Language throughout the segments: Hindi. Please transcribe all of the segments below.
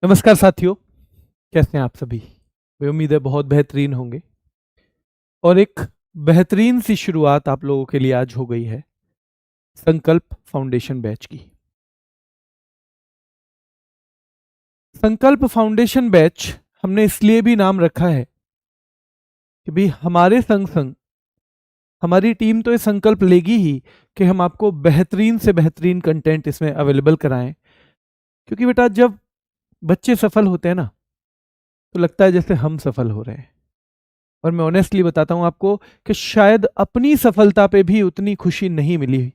नमस्कार साथियों, कैसे हैं आप सभी। मैं उम्मीद है बहुत बेहतरीन होंगे और एक बेहतरीन सी शुरुआत आप लोगों के लिए आज हो गई है संकल्प फाउंडेशन बैच की। संकल्प फाउंडेशन बैच हमने इसलिए भी नाम रखा है कि भाई हमारे संग संग हमारी टीम तो ये संकल्प लेगी ही कि हम आपको बेहतरीन से बेहतरीन कंटेंट इसमें अवेलेबल कराएं। क्योंकि बेटा जब बच्चे सफल होते हैं ना, तो लगता है जैसे हम सफल हो रहे हैं। और मैं ऑनेस्टली बताता हूं आपको कि शायद अपनी सफलता पे भी उतनी खुशी नहीं मिली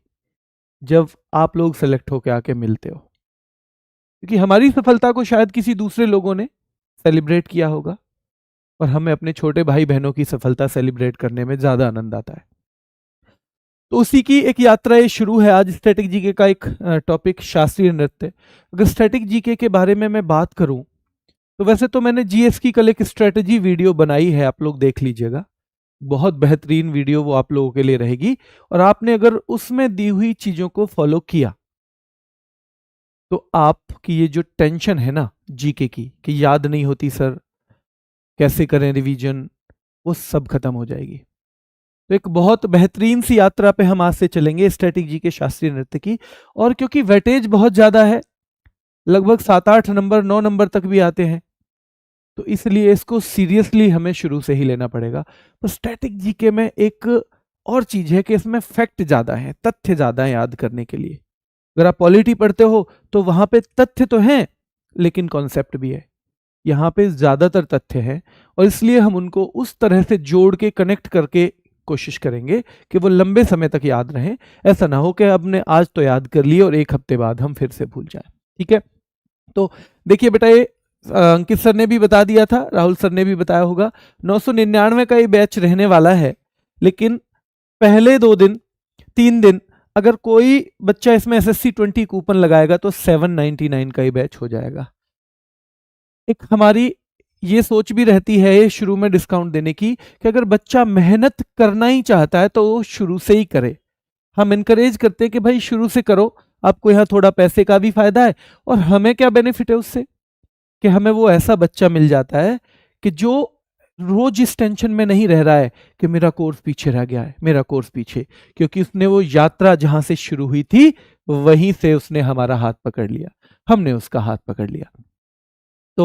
जब आप लोग सेलेक्ट होकर आके मिलते हो। क्योंकि हमारी सफलता को शायद किसी दूसरे लोगों ने सेलिब्रेट किया होगा और हमें अपने छोटे भाई बहनों की सफलता सेलिब्रेट करने में ज्यादा आनंद आता है। तो उसी की एक यात्रा ये शुरू है। आज स्टैटिक जीके का एक टॉपिक शास्त्रीय नृत्य। अगर स्टैटिक जीके के बारे में मैं बात करूं तो वैसे तो मैंने जीएस की कल एक स्ट्रेटेजी वीडियो बनाई है, आप लोग देख लीजिएगा। बहुत बेहतरीन वीडियो वो आप लोगों के लिए रहेगी। और आपने अगर उसमें दी हुई चीजों को फॉलो किया तो आपकी ये जो टेंशन है ना जीके की कि याद नहीं होती सर, कैसे करें रिवीजन, वो सब खत्म हो जाएगी। तो एक बहुत बेहतरीन सी यात्रा पे हम आज से चलेंगे स्टैटिक जी के शास्त्रीय नृत्य की। और क्योंकि वेटेज बहुत ज्यादा है, लगभग 7-8 नंबर 9 नंबर तक भी आते हैं, तो इसलिए इसको सीरियसली हमें शुरू से ही लेना पड़ेगा। तो स्टैटिक जीके में एक और चीज है कि इसमें फैक्ट ज्यादा है, तथ्य ज्यादा है याद करने के लिए। अगर आप पॉलिटी पढ़ते हो तो वहां पे तथ्य तो हैं लेकिन कॉन्सेप्ट भी है। यहाँ पे ज्यादातर तथ्य हैं और इसलिए हम उनको उस तरह से जोड़ के कनेक्ट करके कोशिश करेंगे कि वो लंबे समय तक याद रहें। ऐसा ना हो कि हमने आज तो याद कर लिए और एक हफ्ते बाद हम फिर से भूल जाएं। ठीक है, तो देखिए बेटा, ये अंकित सर ने भी बता दिया था, राहुल सर ने भी बताया होगा। 999 का ये बैच रहने वाला है, लेकिन पहले 2 दिन 3 दिन अगर कोई बच्चा इसमें एसएससी 20 कूपन लगाएगा तो 799 का ही बैच हो जाएगा। एक हमारी ये सोच भी रहती है शुरू में डिस्काउंट देने की कि अगर बच्चा मेहनत करना ही चाहता है तो वो शुरू से ही करे। हम इनकरेज करते हैं कि भाई शुरू से करो, आपको यहाँ थोड़ा पैसे का भी फायदा है और हमें क्या बेनिफिट है उससे कि हमें वो ऐसा बच्चा मिल जाता है कि जो रोज इस टेंशन में नहीं रह रहा है कि मेरा कोर्स पीछे रह गया है, मेरा कोर्स पीछे। क्योंकि उसने वो यात्रा जहां से शुरू हुई थी वहीं से उसने हमारा हाथ पकड़ लिया, हमने उसका हाथ पकड़ लिया। तो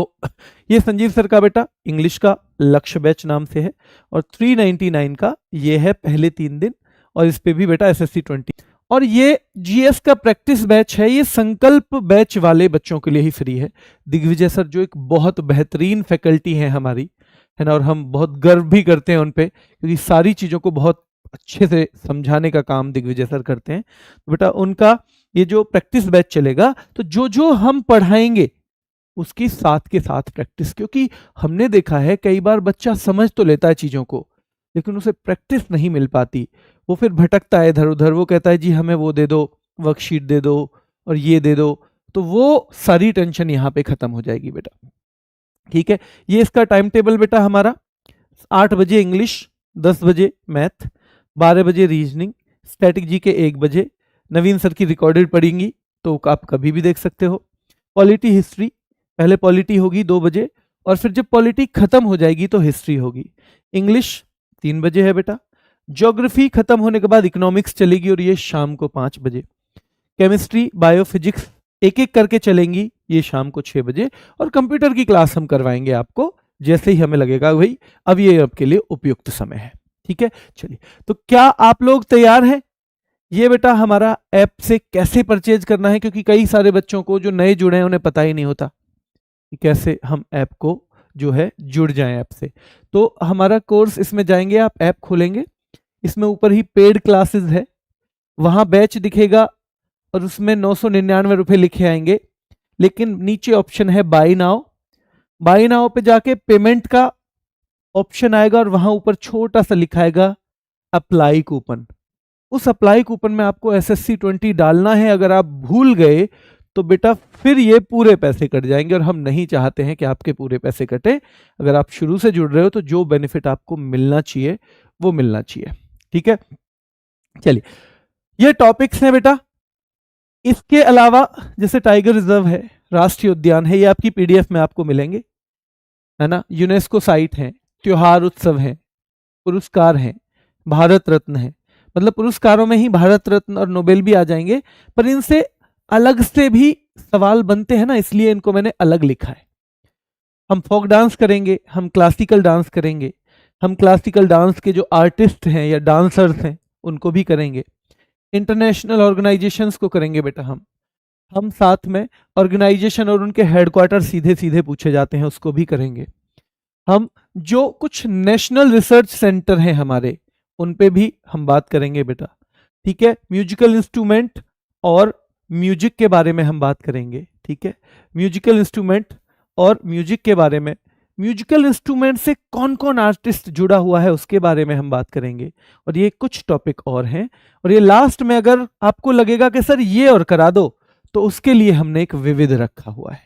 ये संजीव सर का बेटा इंग्लिश का लक्ष्य बैच नाम से है और 399 का ये है पहले 3 दिन। और इस पे भी बेटा एसएससी 20 और ये जीएस का प्रैक्टिस बैच है। ये संकल्प बैच वाले बच्चों के लिए ही फ्री है। दिग्विजय सर जो एक बहुत बेहतरीन फैकल्टी है हमारी, है ना, और हम बहुत गर्व भी करते हैं उन पे क्योंकि सारी चीजों को बहुत अच्छे से समझाने का काम दिग्विजय सर करते हैं। तो बेटा उनका ये जो प्रैक्टिस बैच चलेगा, तो जो जो हम पढ़ाएंगे उसकी साथ के साथ प्रैक्टिस। क्योंकि हमने देखा है कई बार बच्चा समझ तो लेता है चीजों को लेकिन उसे प्रैक्टिस नहीं मिल पाती। वो फिर भटकता है इधर उधर, वो कहता है जी हमें वो दे दो, वर्कशीट दे दो और ये दे दो। तो वो सारी टेंशन यहाँ पे खत्म हो जाएगी बेटा। ठीक है, ये इसका टाइम टेबल बेटा हमारा 8 बजे इंग्लिश, 10 बजे मैथ, 12 बजे रीजनिंग, स्टैटिक जी के 1 बजे। नवीन सर की रिकॉर्डेड पढ़ेंगी तो आप कभी भी देख सकते हो। पॉलिटी हिस्ट्री, पहले पॉलिटी होगी 2 बजे और फिर जब पॉलिटी खत्म हो जाएगी तो हिस्ट्री होगी। इंग्लिश 3 बजे है बेटा। ज्योग्राफी खत्म होने के बाद इकोनॉमिक्स चलेगी और ये शाम को 5 बजे। केमिस्ट्री, बायोफिजिक्स एक एक करके चलेंगी, ये शाम को 6 बजे। और कंप्यूटर की क्लास हम करवाएंगे आपको जैसे ही हमें लगेगा भाई अब ये आपके लिए उपयुक्त समय है। ठीक है, चलिए, तो क्या आप लोग तैयार हैं? ये बेटा हमारा ऐप से कैसे परचेज करना है, क्योंकि कई सारे बच्चों को जो नए जुड़े हैं उन्हें पता ही नहीं होता कि कैसे हम ऐप को जो है जुड़ जाएं ऐप से। तो हमारा कोर्स, इसमें जाएंगे आप, ऐप खोलेंगे, इसमें ऊपर ही पेड क्लासेस है, वहां बैच दिखेगा और उसमें 999 रुपए लिखे आएंगे। लेकिन नीचे ऑप्शन है बाई नाउ, बाई नाउ पे जाके पेमेंट का ऑप्शन आएगा और वहां ऊपर छोटा सा लिखा आएगा अप्लाई कूपन। उस अप्लाई कूपन में आपको एसएससी 20 डालना है। अगर आप भूल गए तो बेटा फिर ये पूरे पैसे कट जाएंगे और हम नहीं चाहते हैं कि आपके पूरे पैसे कटे। अगर आप शुरू से जुड़ रहे हो तो जो बेनिफिट आपको मिलना चाहिए वो मिलना चाहिए। ठीक है, चलिए, ये टॉपिक्स हैं बेटा। इसके अलावा जैसे टाइगर रिजर्व है, राष्ट्रीय उद्यान है, ये आपकी पीडीएफ में आपको मिलेंगे, है ना। यूनेस्को साइट है, त्योहार उत्सव है, पुरस्कार हैं, भारत रत्न है। मतलब पुरस्कारों में ही भारत रत्न और नोबेल भी आ जाएंगे, पर इनसे अलग से भी सवाल बनते हैं ना, इसलिए इनको मैंने अलग लिखा है। हम फोक डांस करेंगे, हम क्लासिकल डांस करेंगे, हम क्लासिकल डांस के जो आर्टिस्ट हैं या डांसर्स हैं उनको भी करेंगे। इंटरनेशनल ऑर्गेनाइजेशंस को करेंगे बेटा हम साथ में ऑर्गेनाइजेशन और उनके हेडक्वार्टर सीधे सीधे पूछे जाते हैं उसको भी करेंगे। हम जो कुछ नेशनल रिसर्च सेंटर हैं हमारे, उन पे भी हम बात करेंगे बेटा, ठीक है। म्यूजिकल इंस्ट्रूमेंट और म्यूजिक के बारे में हम बात करेंगे, ठीक है। म्यूजिकल इंस्ट्रूमेंट और म्यूजिक के बारे में, म्यूजिकल इंस्ट्रूमेंट से कौन कौन आर्टिस्ट जुड़ा हुआ है उसके बारे में हम बात करेंगे। और ये कुछ टॉपिक और हैं, और ये लास्ट में अगर आपको लगेगा कि सर ये और करा दो, तो उसके लिए हमने एक विविध रखा हुआ है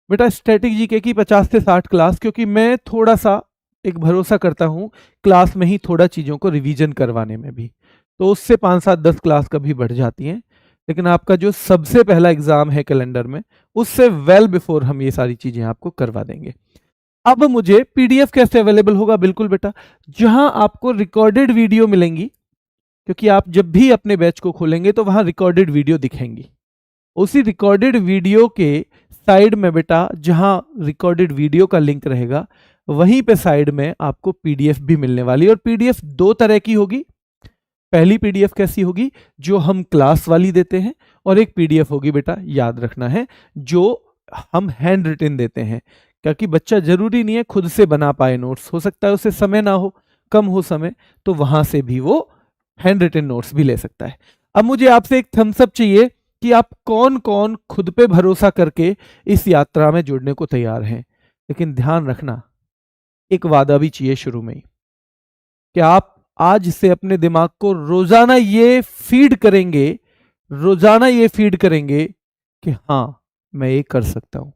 बेटा। स्टैटिक जीके की 50 से 60 क्लास, क्योंकि मैं थोड़ा सा एक भरोसा करता हूं क्लास में ही थोड़ा चीज़ों को रिवीजन करवाने में भी, तो उससे 5, 7, 10 क्लास कभी बढ़ जाती हैं। लेकिन आपका जो सबसे पहला एग्जाम है कैलेंडर में, उससे वेल बिफोर हम ये सारी चीज़ें आपको करवा देंगे। अब मुझे पीडीएफ कैसे अवेलेबल होगा? बिल्कुल बेटा, जहां आपको रिकॉर्डेड वीडियो मिलेंगी, क्योंकि आप जब भी अपने बैच को खोलेंगे तो वहां रिकॉर्डेड वीडियो दिखेंगी। उसी रिकॉर्डेड वीडियो के साइड में बेटा, जहां रिकॉर्डेड वीडियो का लिंक रहेगा, वहीं पे साइड में आपको पीडीएफ भी मिलने वाली है। और पीडीएफ दो तरह की होगी। पहली पीडीएफ कैसी होगी? जो हम क्लास वाली देते हैं, और एक पीडीएफ होगी बेटा, याद रखना है, जो हम हैंड रिटन देते हैं। क्योंकि बच्चा जरूरी नहीं है खुद से बना पाए नोट्स, हो सकता है उसे समय ना हो, कम हो समय, तो वहां से भी वो हैंड रिटन नोट्स भी ले सकता है। अब मुझे आपसे एक थम्स अप चाहिए कि आप कौन कौन खुद पे भरोसा करके इस यात्रा में जुड़ने को तैयार हैं। लेकिन ध्यान रखना, एक वादा भी चाहिए शुरू में ही, कि आप आज से अपने दिमाग को रोजाना ये फीड करेंगे, रोजाना ये फीड करेंगे कि हाँ मैं ये कर सकता हूं।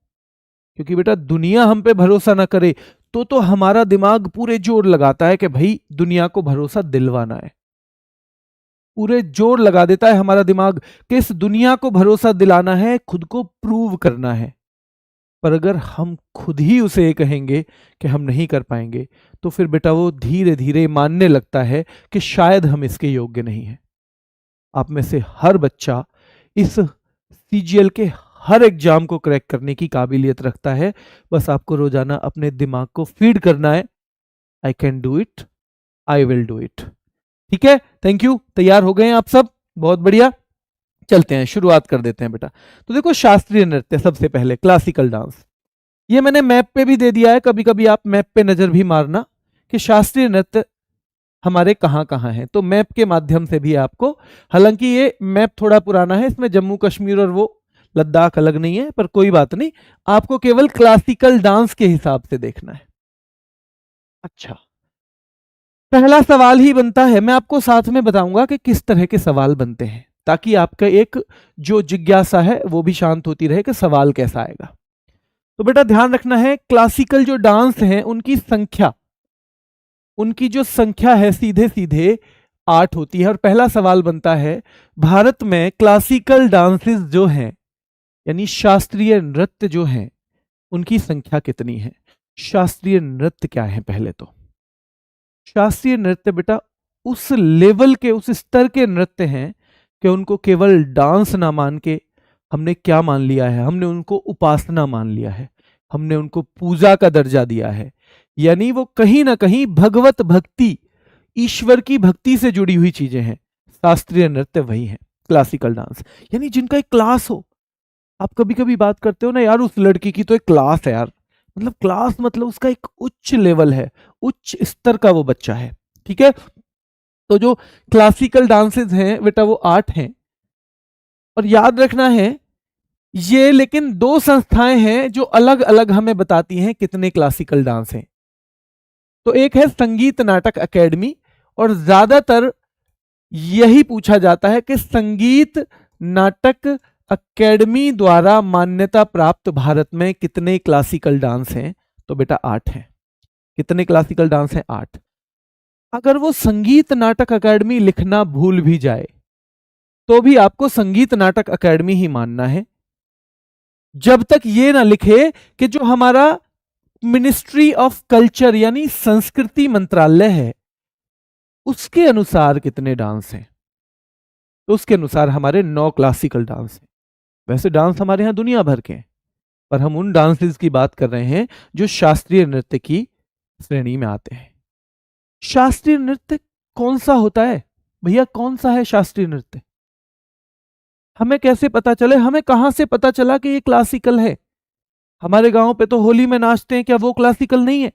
क्योंकि बेटा दुनिया हम पे भरोसा ना करे तो हमारा दिमाग पूरे जोर लगाता है कि भाई दुनिया को भरोसा दिलवाना है, पूरे जोर लगा देता है हमारा दिमाग कि इस दुनिया को भरोसा दिलाना है, खुद को प्रूव करना है। पर अगर हम खुद ही उसे ये कहेंगे कि हम नहीं कर पाएंगे, तो फिर बेटा वो धीरे धीरे मानने लगता है कि शायद हम इसके योग्य नहीं हैं। आप में से हर बच्चा इस सीजीएल के हर एग्जाम को क्रैक करने की काबिलियत रखता है। बस आपको रोजाना अपने दिमाग को फीड करना है, I can do it, I will do it. ठीक है, थैंक यू। तैयार हो गए हैं आप सब? बहुत बढ़िया, चलते हैं, शुरुआत कर देते हैं बेटा। तो देखो, शास्त्रीय नृत्य सबसे पहले, क्लासिकल डांस, ये मैंने मैप पे भी दे दिया है, कभी कभी आप मैप पे नजर भी मारना कि शास्त्रीय नृत्य हमारे कहाँ कहाँ हैं, तो मैप के माध्यम से भी आपको, हालांकि ये मैप थोड़ा पुराना है, इसमें जम्मू कश्मीर और वो लद्दाख अलग नहीं है, पर कोई बात नहीं, आपको केवल क्लासिकल डांस के हिसाब से देखना है। अच्छा, पहला सवाल ही बनता है, मैं आपको साथ में बताऊंगा कि किस तरह के सवाल बनते हैं, ताकि आपका एक जो जिज्ञासा है वो भी शांत होती रहे कि सवाल कैसा आएगा। तो बेटा ध्यान रखना है, क्लासिकल जो डांस हैं उनकी संख्या, उनकी जो संख्या है सीधे सीधे 8 होती है। और पहला सवाल बनता है, भारत में क्लासिकल डांसेस जो हैं, यानी शास्त्रीय नृत्य जो हैं, उनकी संख्या कितनी है? शास्त्रीय नृत्य क्या है? पहले तो शास्त्रीय नृत्य बेटा उस लेवल के, उस स्तर के नृत्य हैं कि उनको केवल डांस ना मान के हमने क्या मान लिया है? हमने उनको उपासना मान लिया है, हमने उनको पूजा का दर्जा दिया है। यानी वो कहीं ना कहीं भगवत भक्ति, ईश्वर की भक्ति से जुड़ी हुई चीजें हैं। शास्त्रीय नृत्य वही है, क्लासिकल डांस, यानी जिनका एक क्लास हो। आप कभी कभी बात करते हो ना, यार उस लड़की की तो एक क्लास है यार, मतलब क्लास मतलब उसका एक उच्च लेवल है, उच्च स्तर का वो बच्चा है। ठीक है, तो जो क्लासिकल डांसेस हैं बेटा वो 8 हैं। और याद रखना है ये, लेकिन 2 संस्थाएं हैं जो अलग अलग हमें बताती हैं कितने क्लासिकल डांस हैं। तो एक है संगीत नाटक अकेडमी, और ज्यादातर यही पूछा जाता है कि संगीत नाटक अकेडमी द्वारा मान्यता प्राप्त भारत में कितने क्लासिकल डांस हैं? तो बेटा 8 हैं। कितने क्लासिकल डांस हैं? 8। अगर वो संगीत नाटक अकेडमी लिखना भूल भी जाए तो भी आपको संगीत नाटक अकेडमी ही मानना है, जब तक ये ना लिखे कि जो हमारा मिनिस्ट्री ऑफ कल्चर यानी संस्कृति मंत्रालय है उसके अनुसार कितने डांस हैं, तो उसके अनुसार हमारे 9 क्लासिकल डांस हैं। वैसे डांस हमारे यहां दुनिया भर के हैं, पर हम उन डांसेस की बात कर रहे हैं जो शास्त्रीय नृत्य की श्रेणी में आते हैं। शास्त्रीय नृत्य कौन सा होता है भैया, कौन सा है शास्त्रीय नृत्य? हमें कैसे पता चले, हमें कहां से पता चला कि ये क्लासिकल है? हमारे गांव पे तो होली में नाचते हैं, क्या वो क्लासिकल नहीं है?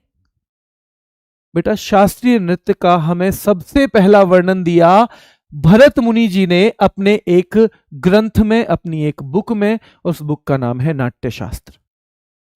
बेटा शास्त्रीय नृत्य का हमें सबसे पहला वर्णन दिया भरत मुनि जी ने अपने एक ग्रंथ में, अपनी एक बुक में। उस बुक का नाम है नाट्य शास्त्र।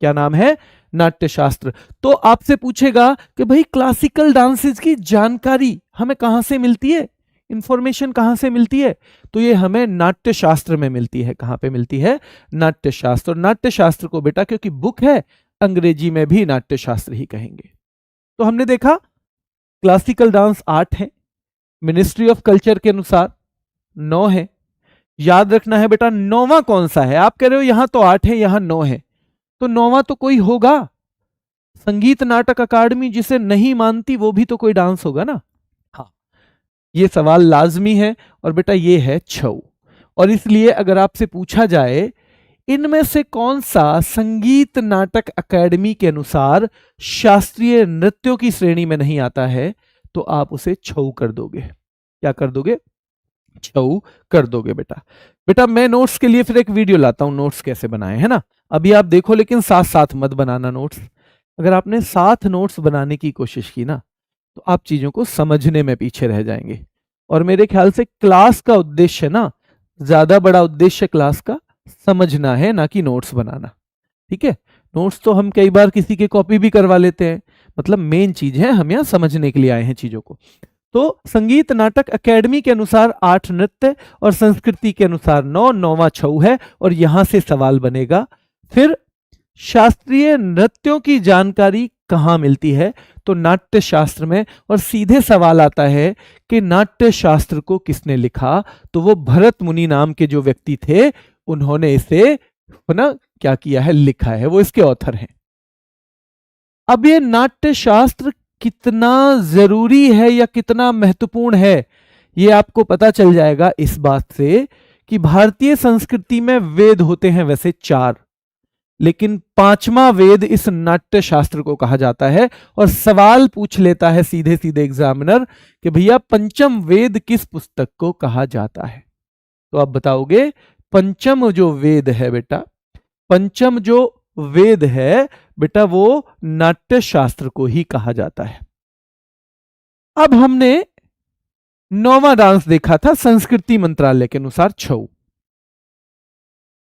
क्या नाम है? नाट्य शास्त्र। तो आपसे पूछेगा कि भाई क्लासिकल डांसेस की जानकारी हमें कहां से मिलती है, इंफॉर्मेशन कहां से मिलती है? तो ये हमें नाट्य शास्त्र में मिलती है। कहां पे मिलती है? नाट्य शास्त्र। और नाट्य शास्त्र को बेटा क्योंकि बुक है, अंग्रेजी में भी नाट्य शास्त्र ही कहेंगे। तो हमने देखा क्लासिकल डांस 8 है, मिनिस्ट्री ऑफ कल्चर के अनुसार 9 है। याद रखना है बेटा 9वां कौन सा है। आप कह रहे हो यहां तो 8 है, यहां 9 है, तो 9वां तो कोई होगा। संगीत नाटक अकादमी जिसे नहीं मानती वो भी तो कोई डांस होगा ना। हाँ, ये सवाल लाजमी है। और बेटा ये है छऊ। और इसलिए अगर आपसे पूछा जाए इनमें से कौन सा संगीत नाटक अकादमी के अनुसार शास्त्रीय नृत्यों की श्रेणी में नहीं आता है, तो आप उसे छऊ कर दोगे। क्या कर दोगे? छऊ कर दोगे बेटा। बेटा मैं नोट्स के लिए फिर एक वीडियो लाता हूं, नोट्स कैसे बनाए, है ना। अभी आप देखो, लेकिन साथ साथ मत बनाना नोट्स। अगर आपने साथ नोट्स बनाने की कोशिश की ना, तो आप चीजों को समझने में पीछे रह जाएंगे। और मेरे ख्याल से क्लास का उद्देश्य ना, ज्यादा बड़ा उद्देश्य क्लास का समझना है, ना कि नोट्स बनाना। ठीक है, नोट्स तो हम कई बार किसी के कॉपी भी करवा लेते हैं। मतलब मेन चीज है, हम यहाँ समझने के लिए आए हैं चीजों को। तो संगीत नाटक अकेडमी के अनुसार 8 नृत्य और संस्कृति के अनुसार 9, 9वां छऊ है। और यहां से सवाल बनेगा फिर शास्त्रीय नृत्यों की जानकारी कहां मिलती है? तो नाट्य शास्त्र में। और सीधे सवाल आता है कि नाट्य शास्त्र को किसने लिखा? तो वो भरत मुनि नाम के जो व्यक्ति थे, उन्होंने इसे ना क्या किया है, लिखा है। वो इसके ऑथर हैं। अब ये नाट्य शास्त्र कितना जरूरी है या कितना महत्वपूर्ण है, ये आपको पता चल जाएगा इस बात से कि भारतीय संस्कृति में वेद होते हैं वैसे 4, लेकिन 5वां वेद इस नाट्य शास्त्र को कहा जाता है। और सवाल पूछ लेता है सीधे सीधे एग्जामिनर कि भैया पंचम वेद किस पुस्तक को कहा जाता है? तो आप बताओगे पंचम जो वेद है बेटा, पंचम जो वेद है बेटा, वो नाट्य शास्त्र को ही कहा जाता है। अब हमने 9वां डांस देखा था संस्कृति मंत्रालय के अनुसार छऊ।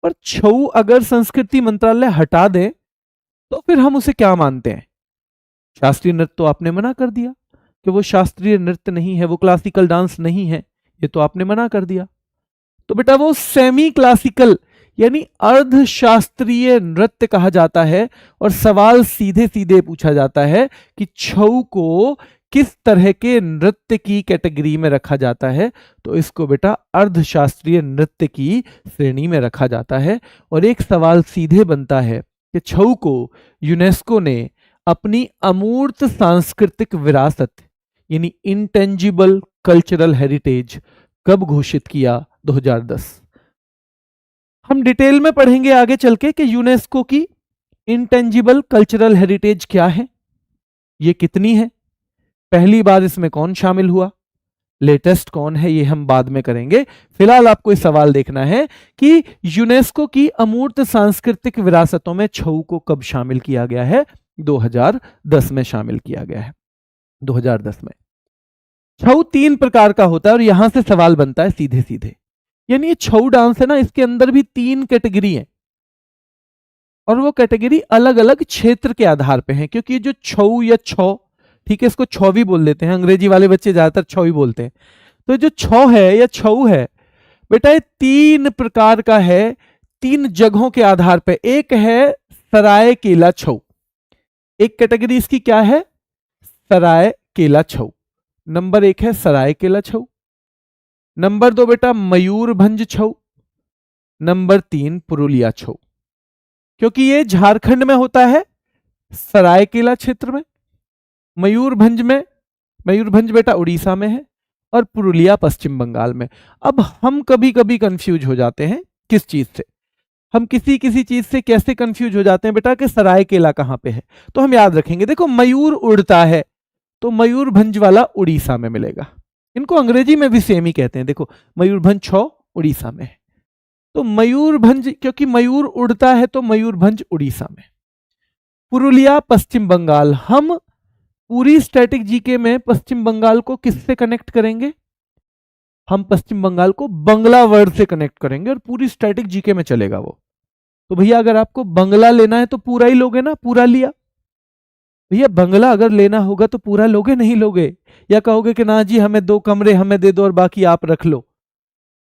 पर छऊ अगर संस्कृति मंत्रालय हटा दे तो फिर हम उसे क्या मानते हैं? शास्त्रीय नृत्य तो आपने मना कर दिया कि वो शास्त्रीय नृत्य नहीं है, वो क्लासिकल डांस नहीं है, ये तो आपने मना कर दिया। तो बेटा वो सेमी क्लासिकल यानी अर्धशास्त्रीय नृत्य कहा जाता है। और सवाल सीधे सीधे पूछा जाता है कि छऊ को किस तरह के नृत्य की कैटेगरी में रखा जाता है? तो इसको बेटा अर्धशास्त्रीय नृत्य की श्रेणी में रखा जाता है। और एक सवाल सीधे बनता है कि छऊ को यूनेस्को ने अपनी अमूर्त सांस्कृतिक विरासत यानी इंटेंजिबल कल्चरल हेरिटेज कब घोषित किया? 2010। हम डिटेल में पढ़ेंगे आगे चल के कि यूनेस्को की इंटेंजिबल कल्चरल हेरिटेज क्या है, ये कितनी है, पहली बार इसमें कौन शामिल हुआ, लेटेस्ट कौन है, ये हम बाद में करेंगे। फिलहाल आपको इस सवाल देखना है कि यूनेस्को की अमूर्त सांस्कृतिक विरासतों में छऊ को कब शामिल किया गया है? 2010 में शामिल किया गया है। 2010 में। छऊ 3 प्रकार का होता है और यहां से सवाल बनता है सीधे सीधे। यानी ये छऊ डांस है ना, इसके अंदर भी 3 कैटेगरी है और वो कैटेगरी अलग अलग क्षेत्र के आधार पे है। क्योंकि जो छऊ या छौ, ठीक है, इसको छौ भी बोल देते हैं, अंग्रेजी वाले बच्चे ज्यादातर छौ ही बोलते हैं। तो जो छौ है या छऊ है बेटा, ये 3 प्रकार का है, 3 जगहों के आधार पे। एक है सरायकेला छऊ, एक कैटेगरी इसकी क्या है? सरायकेला छऊ। नंबर 1 है सरायकेला छऊ। नंबर 2 बेटा मयूरभंज छऊ। नंबर 3 पुरुलिया छऊ। क्योंकि ये झारखंड में होता है, सरायकेला क्षेत्र में, मयूरभंज में, मयूरभंज बेटा उड़ीसा में है, और पुरुलिया पश्चिम बंगाल में। अब हम कभी कभी कंफ्यूज हो जाते हैं किस चीज से, हम किसी किसी चीज से कैसे कंफ्यूज हो जाते हैं बेटा कि सरायकेला कहां पे है। तो हम याद रखेंगे, देखो मयूर उड़ता है तो मयूरभंज वाला उड़ीसा में मिलेगा। इनको अंग्रेजी में भी सेम ही कहते हैं, देखो मयूरभंज 6 उड़ीसा में है, तो मयूरभंज, क्योंकि मयूर उड़ता है तो मयूरभंज उड़ीसा में। पुरुलिया पश्चिम बंगाल, हम पूरी स्टैटिक जीके में पश्चिम बंगाल को किससे कनेक्ट करेंगे? हम पश्चिम बंगाल को बंगला वर्ड से कनेक्ट करेंगे और पूरी स्टैटिक जीके में चलेगा वो। तो भैया अगर आपको बंगला लेना है तो पूरा ही लोगे ना, पूरा लिया। भैया बंगला अगर लेना होगा तो पूरा लोगे, नहीं लोगे? या कहोगे कि ना जी हमें 2 कमरे हमें दे दो और बाकी आप रख लो।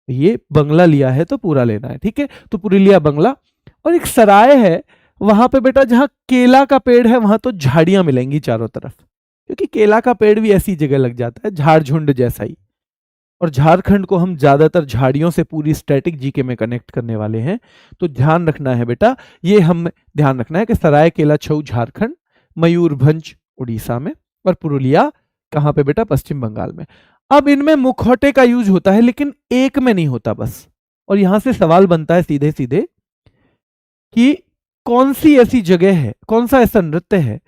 ये बंगला लिया है तो पूरा लेना है, ठीक है? तो पुरुलिया बंगला। और एक सराय है, वहां पे बेटा जहां केला का पेड़ है वहां तो झाड़ियां मिलेंगी चारों तरफ, क्योंकि केला का पेड़ भी ऐसी जगह लग जाता है, झाड़ झुंड जैसा ही। और झारखंड को हम ज्यादातर झाड़ियों से पूरी स्टैटिक जीके में कनेक्ट करने वाले हैं, तो ध्यान रखना है बेटा, ये हम ध्यान रखना है कि सरायकेला छऊ झारखंड, मयूरभंज उड़ीसा में, और पुरुलिया कहां पे बेटा? पश्चिम बंगाल में। अब इनमें मुखौटे का यूज होता है लेकिन एक में नहीं होता बस। और यहां से सवाल बनता है सीधे सीधे कि कौन सी ऐसी जगह है, कौन सा ऐसा नृत्य है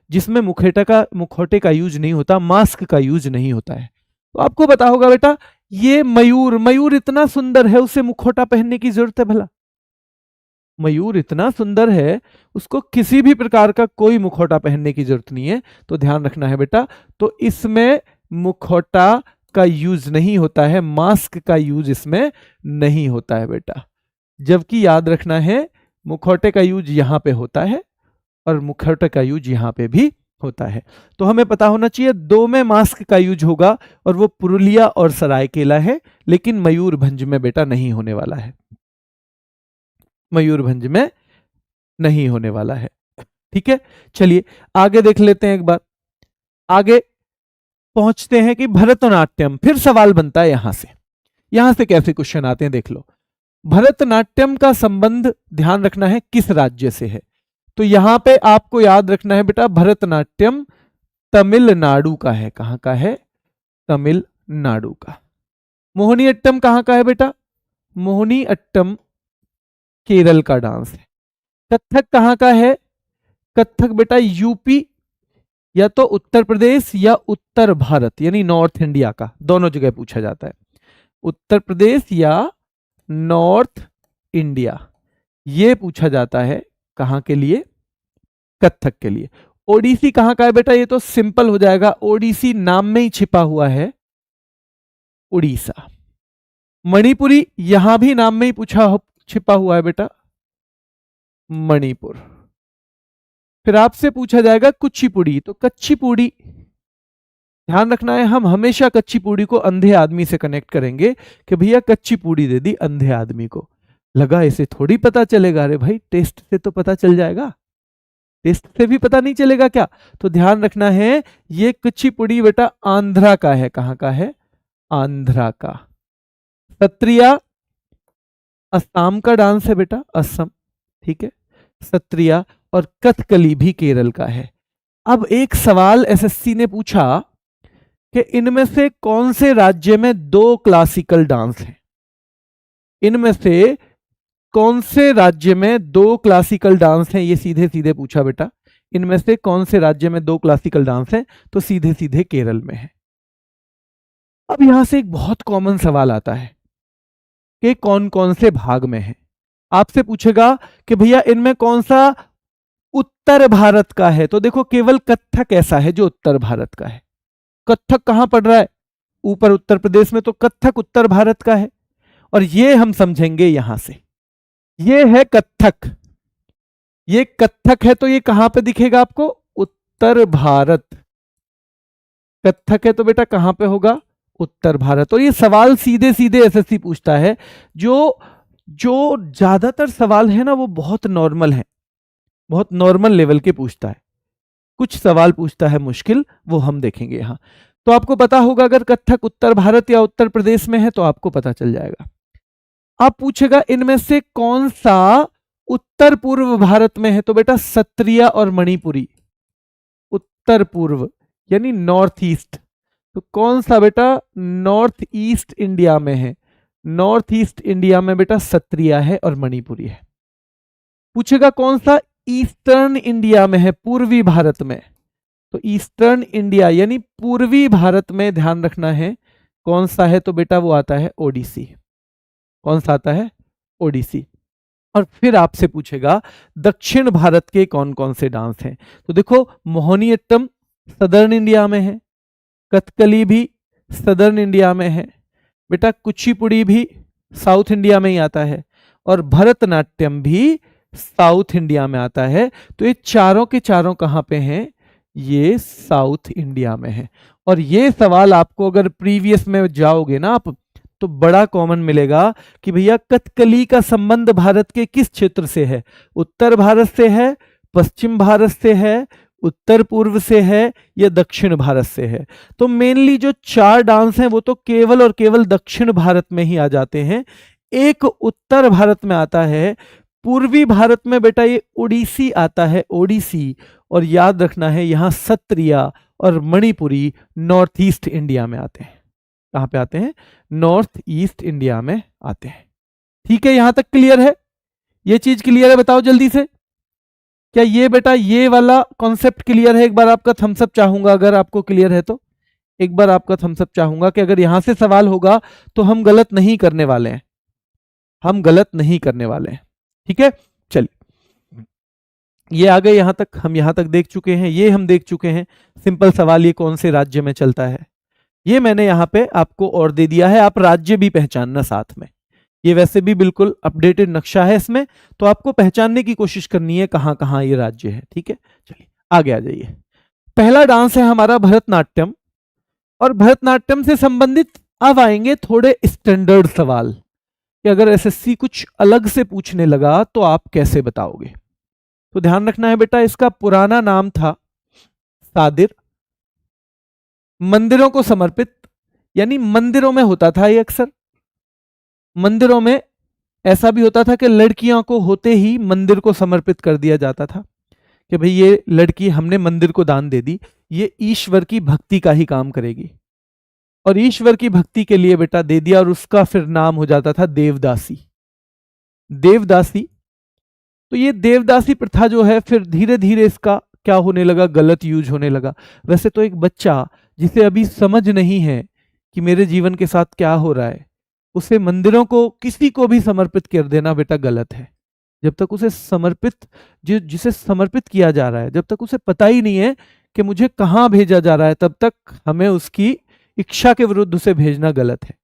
जिसमें मुखौटे का यूज नहीं होता, मास्क का यूज नहीं होता है? तो आपको पता होगा बेटा, ये मयूर, मयूर इतना सुंदर है उसे मुखौटा पहनने की जरूरत है भला? मयूर इतना सुंदर है, उसको किसी भी प्रकार का कोई मुखौटा पहनने की जरूरत नहीं है। तो ध्यान रखना है बेटा, तो इसमें मुखौटा का यूज नहीं होता है, मास्क का यूज इसमें नहीं होता है बेटा। जबकि याद रखना है, मुखौटे का यूज यहां पे होता है और मुखौटे का यूज यहां पे भी होता है। तो हमें पता होना चाहिए 2 में मास्क का यूज होगा, और वो पुरुलिया और सरायकेला है, लेकिन मयूरभंज में बेटा नहीं होने वाला है, मयूरभंज में नहीं होने वाला है। ठीक है, चलिए आगे देख लेते हैं, एक बार आगे पहुंचते हैं कि भरतनाट्यम। फिर सवाल बनता है यहां से कैसे क्वेश्चन आते हैं देख लो। भरतनाट्यम का संबंध ध्यान रखना है किस राज्य से है? तो यहां पे आपको याद रखना है बेटा, भरतनाट्यम तमिलनाडु का है। कहां का है? तमिलनाडु का। मोहिनीअट्टम कहां का है बेटा? मोहिनीअट्टम केरल का डांस है। कथक कहां का है? कथक बेटा यूपी, या तो उत्तर प्रदेश या उत्तर भारत, यानी नॉर्थ इंडिया का, दोनों जगह पूछा जाता है। उत्तर प्रदेश या नॉर्थ इंडिया, ये पूछा जाता है कहां के लिए? कथक के लिए। ओडिसी कहां का है बेटा? ये तो सिंपल हो जाएगा, ओडिसी नाम में ही छिपा हुआ है, उड़ीसा। मणिपुरी यहां भी नाम में ही छिपा हुआ है बेटा, मणिपुर। फिर आपसे पूछा जाएगा कुचिपुड़ी, तो कच्चीपुड़ी। ध्यान रखना है, हम हमेशा कच्चीपुड़ी को अंधे आदमी से कनेक्ट करेंगे कि भैया कच्चीपुड़ी दे दी अंधे आदमी को। लगा इसे थोड़ी पता चलेगा? अरे भाई टेस्ट से तो पता चल जाएगा, टेस्ट से भी पता नहीं चलेगा क्या? तो ध्यान रखना है, ये कुचिपुड़ी बेटा आंध्रा का है। कहां का है? आंध्रा का। सत्रिया असम का डांस है बेटा, असम, ठीक है, सत्रिया। और कथकली भी केरल का है। अब एक सवाल एसएससी ने पूछा कि इनमें से कौन से राज्य में 2 क्लासिकल डांस हैं? इनमें से कौन से राज्य में 2 क्लासिकल डांस हैं? ये सीधे सीधे पूछा बेटा, इनमें से कौन से राज्य में 2 क्लासिकल डांस हैं? तो सीधे सीधे केरल में है। अब यहां से एक बहुत कॉमन सवाल आता है कि कौन कौन से भाग में है। आपसे पूछेगा कि भैया इनमें कौन सा उत्तर भारत का है? तो देखो केवल कथक ऐसा है जो उत्तर भारत का है। कथक कहां पड़ रहा है? ऊपर उत्तर प्रदेश में, तो कथक उत्तर भारत का है। और ये हम समझेंगे यहां से, ये है कथक, ये कथक है, तो ये कहां पे दिखेगा आपको? उत्तर भारत। कथक है तो बेटा कहां पे होगा? उत्तर भारत। और ये सवाल सीधे सीधे एसएससी पूछता है। जो ज्यादातर सवाल है ना वो बहुत नॉर्मल है, बहुत नॉर्मल लेवल के पूछता है। कुछ सवाल पूछता है मुश्किल, वो हम देखेंगे यहां। तो आपको पता होगा अगर कथक उत्तर भारत या उत्तर प्रदेश में है तो आपको पता चल जाएगा। आप पूछेगा इनमें से कौन सा उत्तर पूर्व भारत में है तो बेटा सत्रिया और मणिपुरी। उत्तर पूर्व यानी नॉर्थ ईस्ट, तो कौन सा बेटा नॉर्थ ईस्ट इंडिया में है, नॉर्थ ईस्ट इंडिया में बेटा सत्रिया है और मणिपुरी है। पूछेगा कौन सा ईस्टर्न इंडिया में है, पूर्वी भारत में, तो ईस्टर्न इंडिया यानी पूर्वी भारत में ध्यान रखना है कौन सा है, तो बेटा वो आता है ओडिसी। कौन सा आता है, ओडिसी। और फिर आपसे पूछेगा दक्षिण भारत के कौन कौन से डांस हैं, तो देखो मोहिनीअट्टम सदर्न इंडिया में है, कथकली भी सदर्न इंडिया में है, बेटा कुचिपुड़ी भी साउथ इंडिया में ही आता है, और भरतनाट्यम भी साउथ इंडिया में आता है। तो ये चारों के चारों कहां पे हैं, ये साउथ इंडिया में है। और ये सवाल आपको अगर प्रीवियस में जाओगे ना आप, तो बड़ा कॉमन मिलेगा कि भैया कथकली का संबंध भारत के किस क्षेत्र से है, उत्तर भारत से है, पश्चिम भारत से है, उत्तर पूर्व से है, या दक्षिण भारत से है। तो मेनली जो चार डांस हैं वो तो केवल और केवल दक्षिण भारत में ही आ जाते हैं। एक उत्तर भारत में आता है, पूर्वी भारत में बेटा ये ओडिसी आता है, ओडिसी। और याद रखना है यहां सत्रिया और मणिपुरी नॉर्थ ईस्ट इंडिया में आते हैं। कहां पे आते हैं, नॉर्थ ईस्ट इंडिया में आते हैं। ठीक है, यहां तक क्लियर है, ये चीज क्लियर है, बताओ जल्दी से। क्या ये बेटा ये वाला कॉन्सेप्ट क्लियर है? एक बार आपका थम्स अप चाहूंगा, अगर आपको क्लियर है तो एक बार आपका थम्स अप चाहूंगा कि अगर यहां से सवाल होगा तो हम गलत नहीं करने वाले हैं, हम गलत नहीं करने वाले हैं। ठीक है, चलिए ये आ गए यहां तक, हम यहां तक देख चुके हैं, ये हम देख चुके हैं सिंपल सवाल ये कौन से राज्य में चलता है, ये मैंने यहां पे आपको और दे दिया है, आप राज्य भी पहचानना साथ में। ये वैसे भी बिल्कुल अपडेटेड नक्शा है इसमें, तो आपको पहचानने की कोशिश करनी है कहां कहां ये राज्य है। ठीक है, चलिए आगे आ जाइए। पहला डांस है हमारा भरतनाट्यम, और भरतनाट्यम से संबंधित अब आएंगे थोड़े स्टैंडर्ड सवाल कि अगर एसएससी कुछ अलग से पूछने लगा तो आप कैसे बताओगे। तो ध्यान रखना है बेटा, इसका पुराना नाम था सादिर, मंदिरों को समर्पित, यानी मंदिरों में होता था ये अक्सर। मंदिरों में ऐसा भी होता था कि लड़कियों को होते ही मंदिर को समर्पित कर दिया जाता था कि भाई ये लड़की हमने मंदिर को दान दे दी, ये ईश्वर की भक्ति का ही काम करेगी, और ईश्वर की भक्ति के लिए बेटा दे दिया, और उसका फिर नाम हो जाता था देवदासी। देवदासी, तो ये देवदासी प्रथा जो है फिर धीरे धीरे इसका क्या होने लगा, गलत यूज होने लगा। वैसे तो एक बच्चा जिसे अभी समझ नहीं है कि मेरे जीवन के साथ क्या हो रहा है, उसे मंदिरों को किसी को भी समर्पित कर देना बेटा गलत है। जब तक उसे समर्पित, जिसे समर्पित किया जा रहा है, जब तक उसे पता ही नहीं है कि मुझे कहाँ भेजा जा रहा है, तब तक हमें उसकी इच्छा के विरुद्ध उसे भेजना गलत है,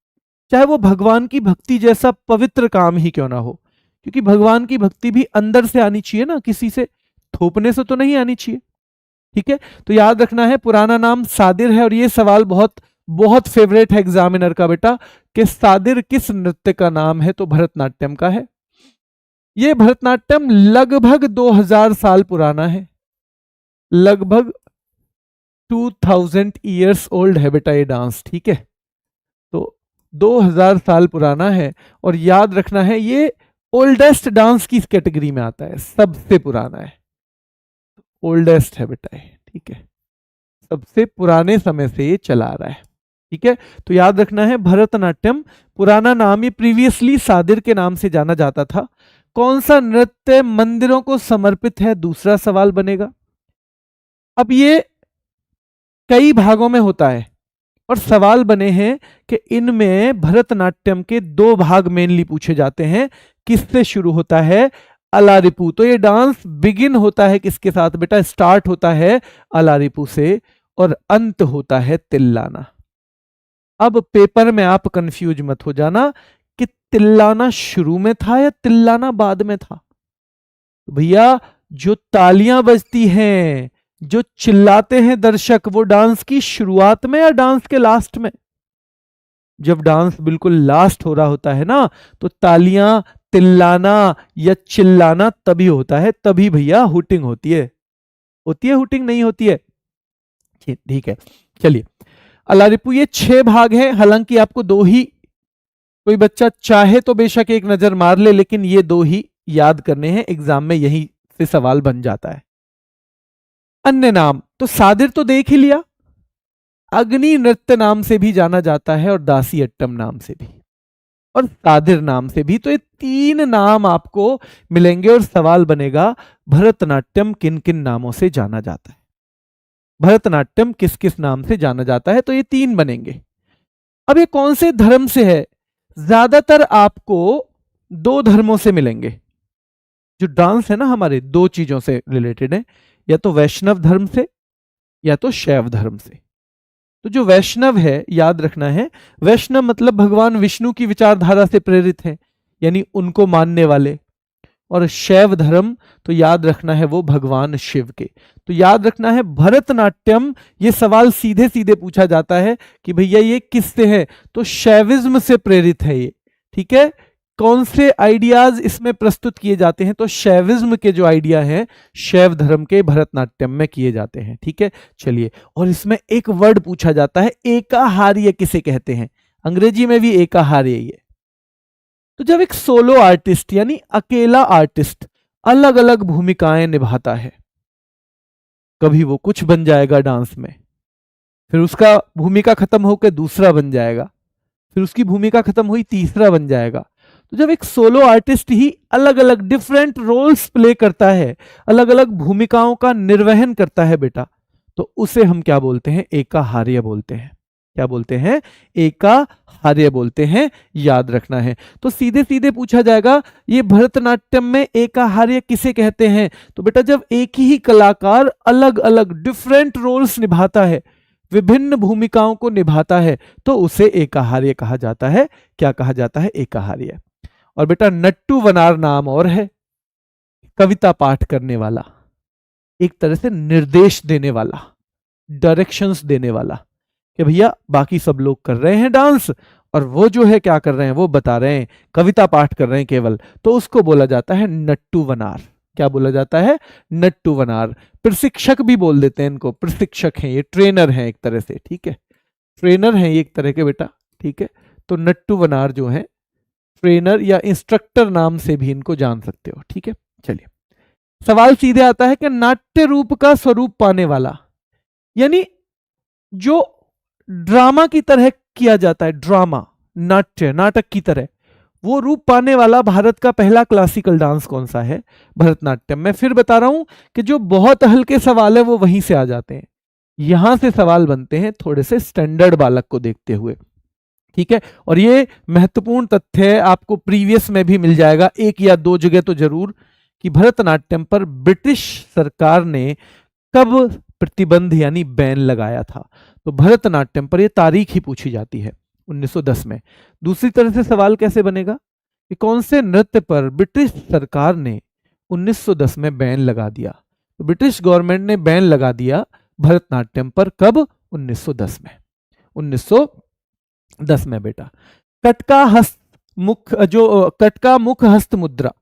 चाहे वो भगवान की भक्ति जैसा पवित्र काम ही क्यों ना हो। क्योंकि भगवान की भक्ति भी अंदर से आनी चाहिए ना, किसी से थोपने से तो नहीं आनी चाहिए। ठीक है, तो याद रखना है पुराना नाम सादिर है, और ये सवाल बहुत बहुत फेवरेट है एग्जामिनर का बेटा कि सादिर किस नृत्य का नाम है, तो भरतनाट्यम का है। ये भरतनाट्यम लगभग 2000 साल पुराना है, लगभग 2000 ईयर्स ओल्ड है बेटा ये डांस। ठीक है, तो 2000 साल पुराना है, और याद रखना है ये ओल्डेस्ट डांस की कैटेगरी में आता है, सबसे पुराना है, ओल्डेस्ट है बेटा ये। ठीक है, सबसे पुराने समय से ये चला आ रहा है। ठीक है, तो याद रखना है भरतनाट्यम पुराना नाम, ये प्रीवियसली सादिर के नाम से जाना जाता था। कौन सा नृत्य मंदिरों को समर्पित है, दूसरा सवाल बनेगा। अब ये कई भागों में होता है, और सवाल बने हैं कि इनमें भरतनाट्यम के दो भाग मेनली पूछे जाते हैं। किससे शुरू होता है, अलारिपू। तो ये डांस बिगिन होता है किसके साथ बेटा, स्टार्ट होता है अलारिपू से, और अंत होता है तिल्लाना। अब पेपर में आप कंफ्यूज मत हो जाना कि तिल्लाना शुरू में था या तिल्लाना बाद में था। तो भैया जो तालियां बजती हैं, जो चिल्लाते हैं दर्शक, वो डांस की शुरुआत में या डांस के लास्ट में। जब डांस बिल्कुल लास्ट हो रहा होता है ना, तो तालियां, तिल्लाना या चिल्लाना तभी होता है, तभी भैया हुटिंग होती है। होती है हुटिंग, नहीं होती है? ठीक है, चलिए अलारिपू ये 6 भाग हैं, हालांकि आपको 2 ही, कोई बच्चा चाहे तो बेशक एक नजर मार ले, लेकिन ये 2 ही याद करने हैं, एग्जाम में यही से सवाल बन जाता है। अन्य नाम तो सादिर तो देख ही लिया, अग्नि नृत्य नाम से भी जाना जाता है और दासी अट्टम नाम से भी और सादिर नाम से भी। तो ये 3 नाम आपको मिलेंगे और सवाल बनेगा भरतनाट्यम किन किन नामों से जाना जाता है, भरतनाट्यम किस किस नाम से जाना जाता है। तो ये 3 बनेंगे। अब ये कौन से धर्म से है? ज्यादातर आपको 2 धर्मों से मिलेंगे। जो डांस है ना हमारे 2 चीजों से रिलेटेड है, या तो वैष्णव धर्म से या तो शैव धर्म से। तो जो वैष्णव है याद रखना है, वैष्णव मतलब भगवान विष्णु की विचारधारा से प्रेरित है, यानी उनको मानने वाले। और शैव धर्म तो याद रखना है वो भगवान शिव के। तो याद रखना है भरतनाट्यम, ये सवाल सीधे सीधे पूछा जाता है कि भैया ये किससे है, तो शैविज्म से प्रेरित है ये। ठीक है, कौन से आइडियाज इसमें प्रस्तुत किए जाते हैं, तो शैविज्म के जो आइडिया हैं शैव धर्म के भरतनाट्यम में किए जाते हैं। ठीक है, चलिए। और इसमें एक वर्ड पूछा जाता है, एकाहार्य किसे कहते हैं? अंग्रेजी में भी एकाहार्य ही है। तो जब एक सोलो आर्टिस्ट यानी अकेला आर्टिस्ट अलग अलग भूमिकाएं निभाता है, कभी वो कुछ बन जाएगा डांस में, फिर उसका भूमिका खत्म होकर दूसरा बन जाएगा, फिर उसकी भूमिका खत्म हुई तीसरा बन जाएगा। तो जब एक सोलो आर्टिस्ट ही अलग अलग डिफरेंट रोल्स प्ले करता है, अलग अलग भूमिकाओं का निर्वहन करता है बेटा, तो उसे हम क्या बोलते हैं? एकाहार्य बोलते हैं। क्या बोलते हैं? एकाहार्य बोलते हैं, याद रखना है। तो सीधे सीधे पूछा जाएगा ये भरतनाट्यम में एकाहार्य किसे कहते हैं? तो बेटा जब एक ही कलाकार अलग अलग डिफरेंट रोल्स निभाता है, विभिन्न भूमिकाओं को निभाता है, तो उसे एकाहार्य कहा जाता है। क्या कहा जाता है? एकाहार्य। और बेटा नट्टू वनार नाम और है, कविता पाठ करने वाला, एक तरह से निर्देश देने वाला, डायरेक्शंस देने वाला, कि भैया बाकी सब लोग कर रहे हैं डांस और वो जो है क्या कर रहे हैं, वो बता रहे हैं, कविता पाठ कर रहे हैं केवल, तो उसको बोला जाता है नट्टू वनार। क्या बोला जाता है? नट्टू वनार। प्रशिक्षक भी बोल देते हैं इनको, प्रशिक्षक हैं ये, ट्रेनर हैं एक तरह से। ठीक है, ट्रेनर हैं ये एक तरह के बेटा। ठीक है, तो नट्टू वनार जो है ट्रेनर या इंस्ट्रक्टर नाम से भी इनको जान सकते हो। ठीक है, चलिए। सवाल सीधे आता है कि नाट्य रूप का स्वरूप पाने वाला, यानी जो ड्रामा की तरह किया जाता है, ड्रामा, नाट्य, नाटक की तरह, वो रूप पाने वाला भारत का पहला क्लासिकल डांस कौन सा है? भरतनाट्यम। मैं फिर बता रहा हूं कि जो बहुत हल्के सवाल है वो वहीं से आ जाते हैं, यहां से सवाल बनते हैं थोड़े से स्टैंडर्ड बालक को देखते हुए। ठीक है, और ये महत्वपूर्ण तथ्य आपको प्रीवियस में भी मिल जाएगा 1 या 2 जगह तो जरूर, कि भरतनाट्यम पर ब्रिटिश सरकार ने कब प्रतिबंध यानी बैन लगाया था। तो भरतनाट्यम पर यह तारीख ही पूछी जाती है, 1910 में। दूसरी तरह से सवाल कैसे बनेगा कि कौन से नृत्य पर ब्रिटिश सरकार ने 1910 में बैन लगा दिया? तो ब्रिटिश गवर्नमेंट ने बैन लगा दिया भरतनाट्यम पर, कब? 1910 में। 1910 में बेटा। कटका हस्त मुख, जो कटका मुख हस्त मुद्रा,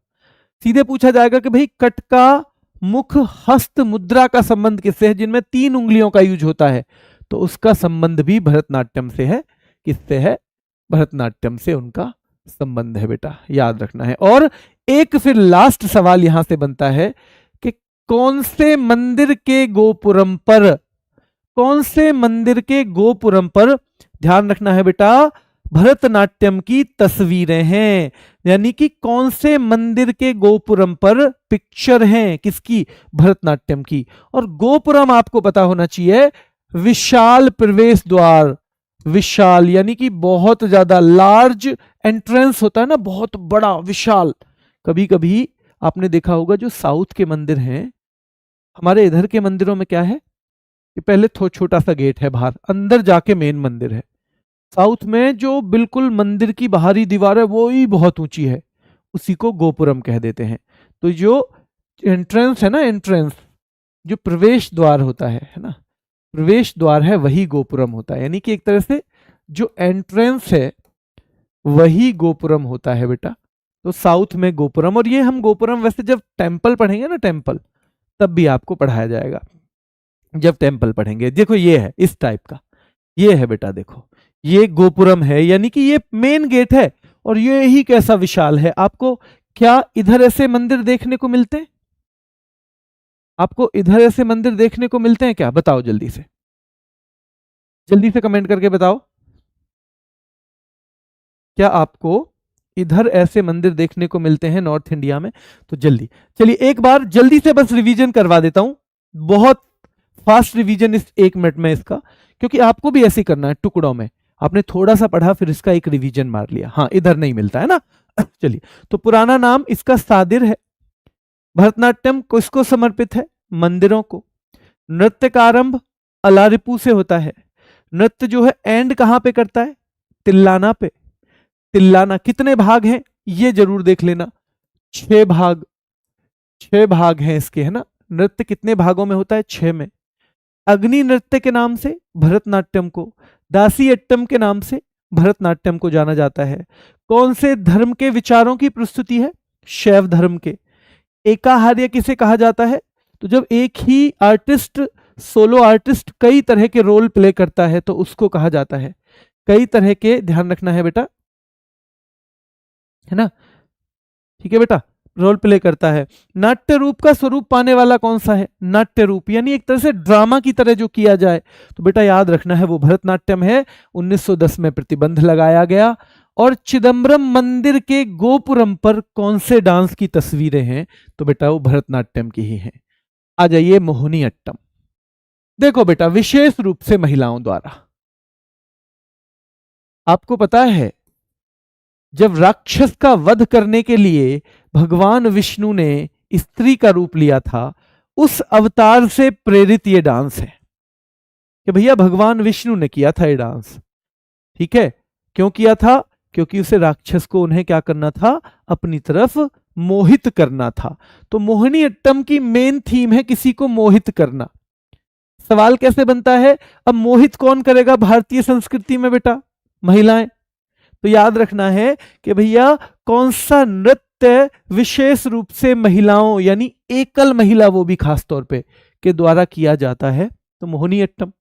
सीधे पूछा जाएगा कि भाई कटका मुख हस्त मुद्रा का संबंध किससे है, जिनमें 3 उंगलियों का यूज होता है, तो उसका संबंध भी भरतनाट्यम से है। किससे है? भरतनाट्यम से उनका संबंध है बेटा, याद रखना है। और एक फिर लास्ट सवाल यहां से बनता है कि कौन से मंदिर के गोपुरम पर, कौन से मंदिर के गोपुरम पर, ध्यान रखना है बेटा, भरतनाट्यम की तस्वीरें हैं, यानी कि कौन से मंदिर के गोपुरम पर पिक्चर हैं, किसकी? भरतनाट्यम की। और गोपुरम आपको पता होना चाहिए, विशाल प्रवेश द्वार, विशाल यानी कि बहुत ज्यादा लार्ज एंट्रेंस होता है ना, बहुत बड़ा विशाल। कभी कभी आपने देखा होगा जो साउथ के मंदिर हैं, हमारे इधर के मंदिरों में क्या है कि पहले छोटा सा गेट है बाहर, अंदर जाके मेन मंदिर है। साउथ में जो बिल्कुल मंदिर की बाहरी दीवार है वो ही बहुत ऊंची है, उसी को गोपुरम कह देते हैं। तो जो एंट्रेंस है ना, एंट्रेंस जो प्रवेश द्वार होता है ना, प्रवेश द्वार है, वही गोपुरम होता है। यानी कि एक तरह से जो एंट्रेंस है वही गोपुरम होता है बेटा। तो साउथ में गोपुरम, और ये हम गोपुरम वैसे जब टेम्पल पढ़ेंगे ना, टेम्पल, तब भी आपको पढ़ाया जाएगा जब टेम्पल पढ़ेंगे। देखो ये है इस टाइप का, ये है बेटा, देखो ये गोपुरम है, यानी कि ये मेन गेट है। और ये ही कैसा विशाल है, आपको क्या इधर ऐसे मंदिर देखने को मिलते हैं? आपको इधर ऐसे मंदिर देखने को मिलते हैं क्या? बताओ जल्दी से, जल्दी से कमेंट करके बताओ। क्या आपको इधर ऐसे मंदिर देखने को मिलते हैं नॉर्थ इंडिया में? तो जल्दी चलिए एक बार जल्दी से बस रिवीजन करवा देता हूं, बहुत फास्ट रिवीजन इस 1 मिनट में इसका, क्योंकि आपको भी ऐसे करना है टुकड़ों में। आपने थोड़ा सा पढ़ा फिर इसका एक रिवीजन मार लिया, हाँ इधर नहीं मिलता है ना। चलिए, तो पुराना नाम इसका सादिर है। भरतनाट्यम किसको समर्पित है? मंदिरों को। नृत्य का आरंभ अलारिपू से होता है। नृत्य जो है एंड कहां पे करता है? तिल्लाना पे। तिल्लाना कितने भाग हैं ये जरूर देख लेना, 6 भाग। 6 भाग हैं इसके, है ना। नृत्य कितने भागों में होता है? 6 में। अग्नि नृत्य के नाम से भरतनाट्यम को, दासी अट्टम के नाम से भरतनाट्यम को जाना जाता है। कौन से धर्म के विचारों की प्रस्तुति है? शैव धर्म के। एकाहार्य किसे कहा जाता है? तो जब एक ही आर्टिस्ट, सोलो आर्टिस्ट कई तरह के रोल प्ले करता है तो उसको कहा जाता है। कई तरह के, ध्यान रखना है बेटा, है ना, ठीक है बेटा, रोल प्ले करता है। नाट्य रूप का स्वरूप पाने वाला कौन सा है? नाट्य रूप यानी एक तरह से ड्रामा की तरह जो किया जाए, तो बेटा याद रखना है वो भरतनाट्यम है। 1910 में प्रतिबंध लगाया गया। और चिदम्बरम मंदिर के गोपुरम पर कौन से डांस की तस्वीरें हैं? तो बेटा वो भरतनाट्यम की ही हैं। आ जाइए मोहिनी अट्टम। देखो बेटा, विशेष रूप से महिलाओं द्वारा, आपको पता है जब राक्षस का वध करने के लिए भगवान विष्णु ने स्त्री का रूप लिया था, उस अवतार से प्रेरित ये डांस है कि भैया भगवान विष्णु ने किया था ये डांस। ठीक है, क्यों किया था? क्योंकि उसे राक्षस को उन्हें क्या करना था? अपनी तरफ मोहित करना था। तो मोहिनी अट्टम की मेन थीम है किसी को मोहित करना। सवाल कैसे बनता है? अब मोहित कौन करेगा भारतीय संस्कृति में बेटा? महिलाएं। तो याद रखना है कि भैया कौन सा नृत्य विशेष रूप से महिलाओं यानी एकल महिला, वो भी खास तौर पे, के द्वारा किया जाता है? तो मोहिनी अट्टम।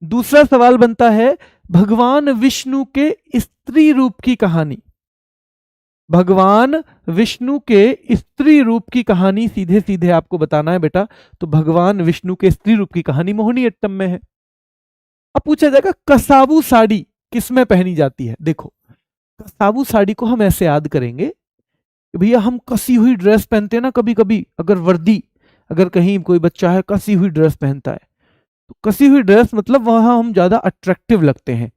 दूसरा सवाल बनता है भगवान विष्णु के स्त्री रूप की कहानी। भगवान विष्णु के स्त्री रूप की कहानी सीधे सीधे आपको बताना है बेटा। तो भगवान विष्णु के स्त्री रूप की कहानी मोहिनी अट्टम में है। अब पूछा जाएगा कसाबू साड़ी किसमें पहनी जाती है? देखो, कसाबू साड़ी को हम ऐसे याद करेंगे कि भैया हम कसी हुई ड्रेस पहनते हैं ना कभी कभी, अगर वर्दी, अगर कहीं कोई बच्चा है कसी हुई ड्रेस पहनता है, तो कसी हुई ड्रेस मतलब वहां हम ज्यादा अट्रैक्टिव लगते हैं,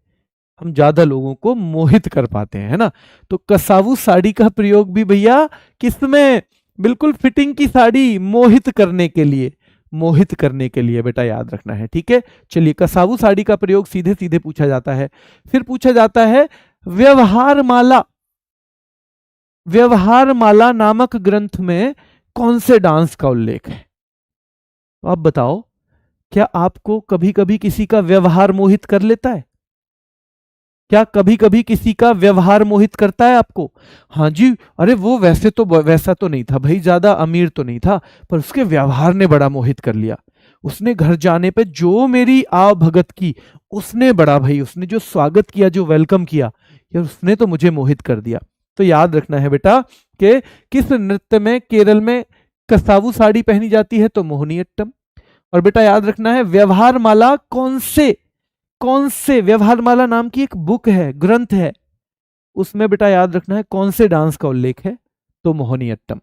हम ज्यादा लोगों को मोहित कर पाते हैं, है ना। तो कसावू साड़ी का प्रयोग भी भैया किसमें? बिल्कुल फिटिंग की साड़ी, मोहित करने के लिए, मोहित करने के लिए बेटा याद रखना है। ठीक है, चलिए, कसावू साड़ी का प्रयोग सीधे सीधे पूछा जाता है। फिर पूछा जाता है व्यवहार माला। व्यवहार माला नामक ग्रंथ में कौन से डांस का उल्लेख है? तो आप बताओ, क्या आपको कभी कभी किसी का व्यवहार मोहित कर लेता है? क्या कभी कभी किसी का व्यवहार मोहित करता है आपको? हाँ जी, अरे वो वैसे तो वैसा तो नहीं था भाई, ज्यादा अमीर तो नहीं था, पर उसके व्यवहार ने बड़ा मोहित कर लिया। उसने घर जाने पे जो मेरी आव भगत की, उसने बड़ा भाई, उसने जो स्वागत किया, जो वेलकम किया, यार उसने तो मुझे मोहित कर दिया। तो याद रखना है बेटा कि किस नृत्य में केरल में कसावू साड़ी पहनी जाती है? तो मोहिनी अट्टम। और बेटा याद रखना है व्यवहार माला कौन से व्यवहार माला नाम की एक बुक है, ग्रंथ है, उसमें बेटा याद रखना है कौन से डांस का उल्लेख है? तो मोहिनी अट्टम।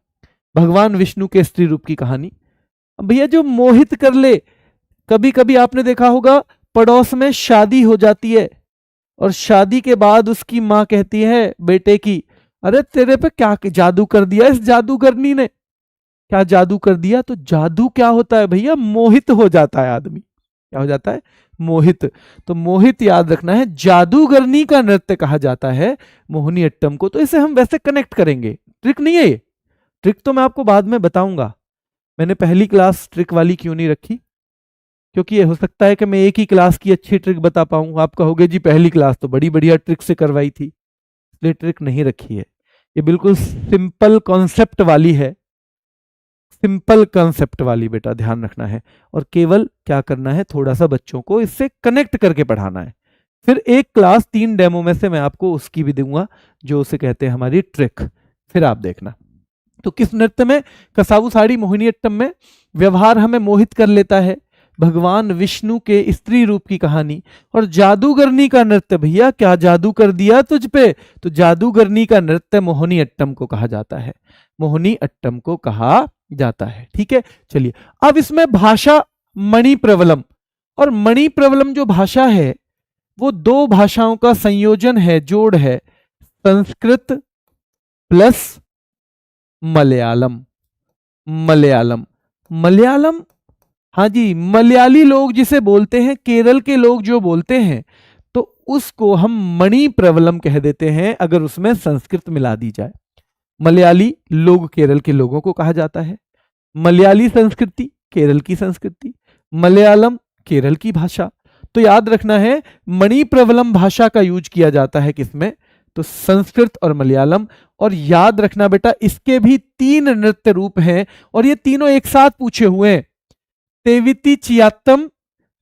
भगवान विष्णु के स्त्री रूप की कहानी। अब भैया जो मोहित कर ले, कभी कभी आपने देखा होगा पड़ोस में शादी हो जाती है और शादी के बाद उसकी मां कहती है बेटे की, अरे तेरे पे क्या जादू कर दिया इस जादूगरनी ने, क्या जादू कर दिया? तो जादू क्या होता है भैया? मोहित हो जाता है आदमी। क्या हो जाता है? मोहित। तो मोहित याद रखना है जादूगरनी का नृत्य कहा जाता है मोहिनी अट्टम को। तो इसे हम वैसे कनेक्ट करेंगे, ट्रिक नहीं है ये, ट्रिक तो मैं आपको बाद में बताऊंगा। मैंने पहली क्लास ट्रिक वाली क्यों नहीं रखी? क्योंकि ये हो सकता है कि मैं एक ही क्लास की अच्छी ट्रिक बता पाऊं, आप कहोगे जी पहली क्लास तो बड़ी बढ़िया ट्रिक से करवाई थी, इसलिए ट्रिक नहीं रखी है। ये बिल्कुल सिंपल कॉन्सेप्ट वाली है, सिंपल कंसेप्ट वाली बेटा, ध्यान रखना है। और केवल क्या करना है, थोड़ा सा बच्चों को इससे कनेक्ट करके पढ़ाना है। फिर एक क्लास 3 डेमो में से मैं आपको उसकी भी दूंगा जो उसे कहते हैं हमारी ट्रिक, फिर आप देखना। तो किस नृत्य में? कसावू साड़ी मोहिनीअट्टम में। व्यवहार हमें मोहित कर लेता है, भगवान विष्णु के स्त्री रूप की कहानी। और जादूगरनी का नृत्य, भैया क्या जादू कर दिया तुझ पे, तो जादूगरनी का नृत्य मोहिनीअट्टम को कहा जाता है, मोहिनीअट्टम को कहा जाता है। ठीक है, चलिए अब इसमें भाषा मणिप्रवलम, और मणिप्रवलम जो भाषा है वो दो भाषाओं का संयोजन है, जोड़ है, संस्कृत प्लस मलयालम। मलयालम, मलयालम, हाँ जी, मलयाली लोग जिसे बोलते हैं, केरल के लोग जो बोलते हैं, तो उसको हम मणि प्रवलम कह देते हैं अगर उसमें संस्कृत मिला दी जाए। मलयाली लोग केरल के लोगों को कहा जाता है। मलयाली संस्कृति केरल की संस्कृति, मलयालम केरल की भाषा। तो याद रखना है मणि प्रवलम भाषा का यूज किया जाता है किसमें, तो संस्कृत और मलयालम। और याद रखना बेटा इसके भी तीन नृत्य रूप हैं और ये तीनों एक साथ पूछे हुए हैं, तेविति चियात्तम,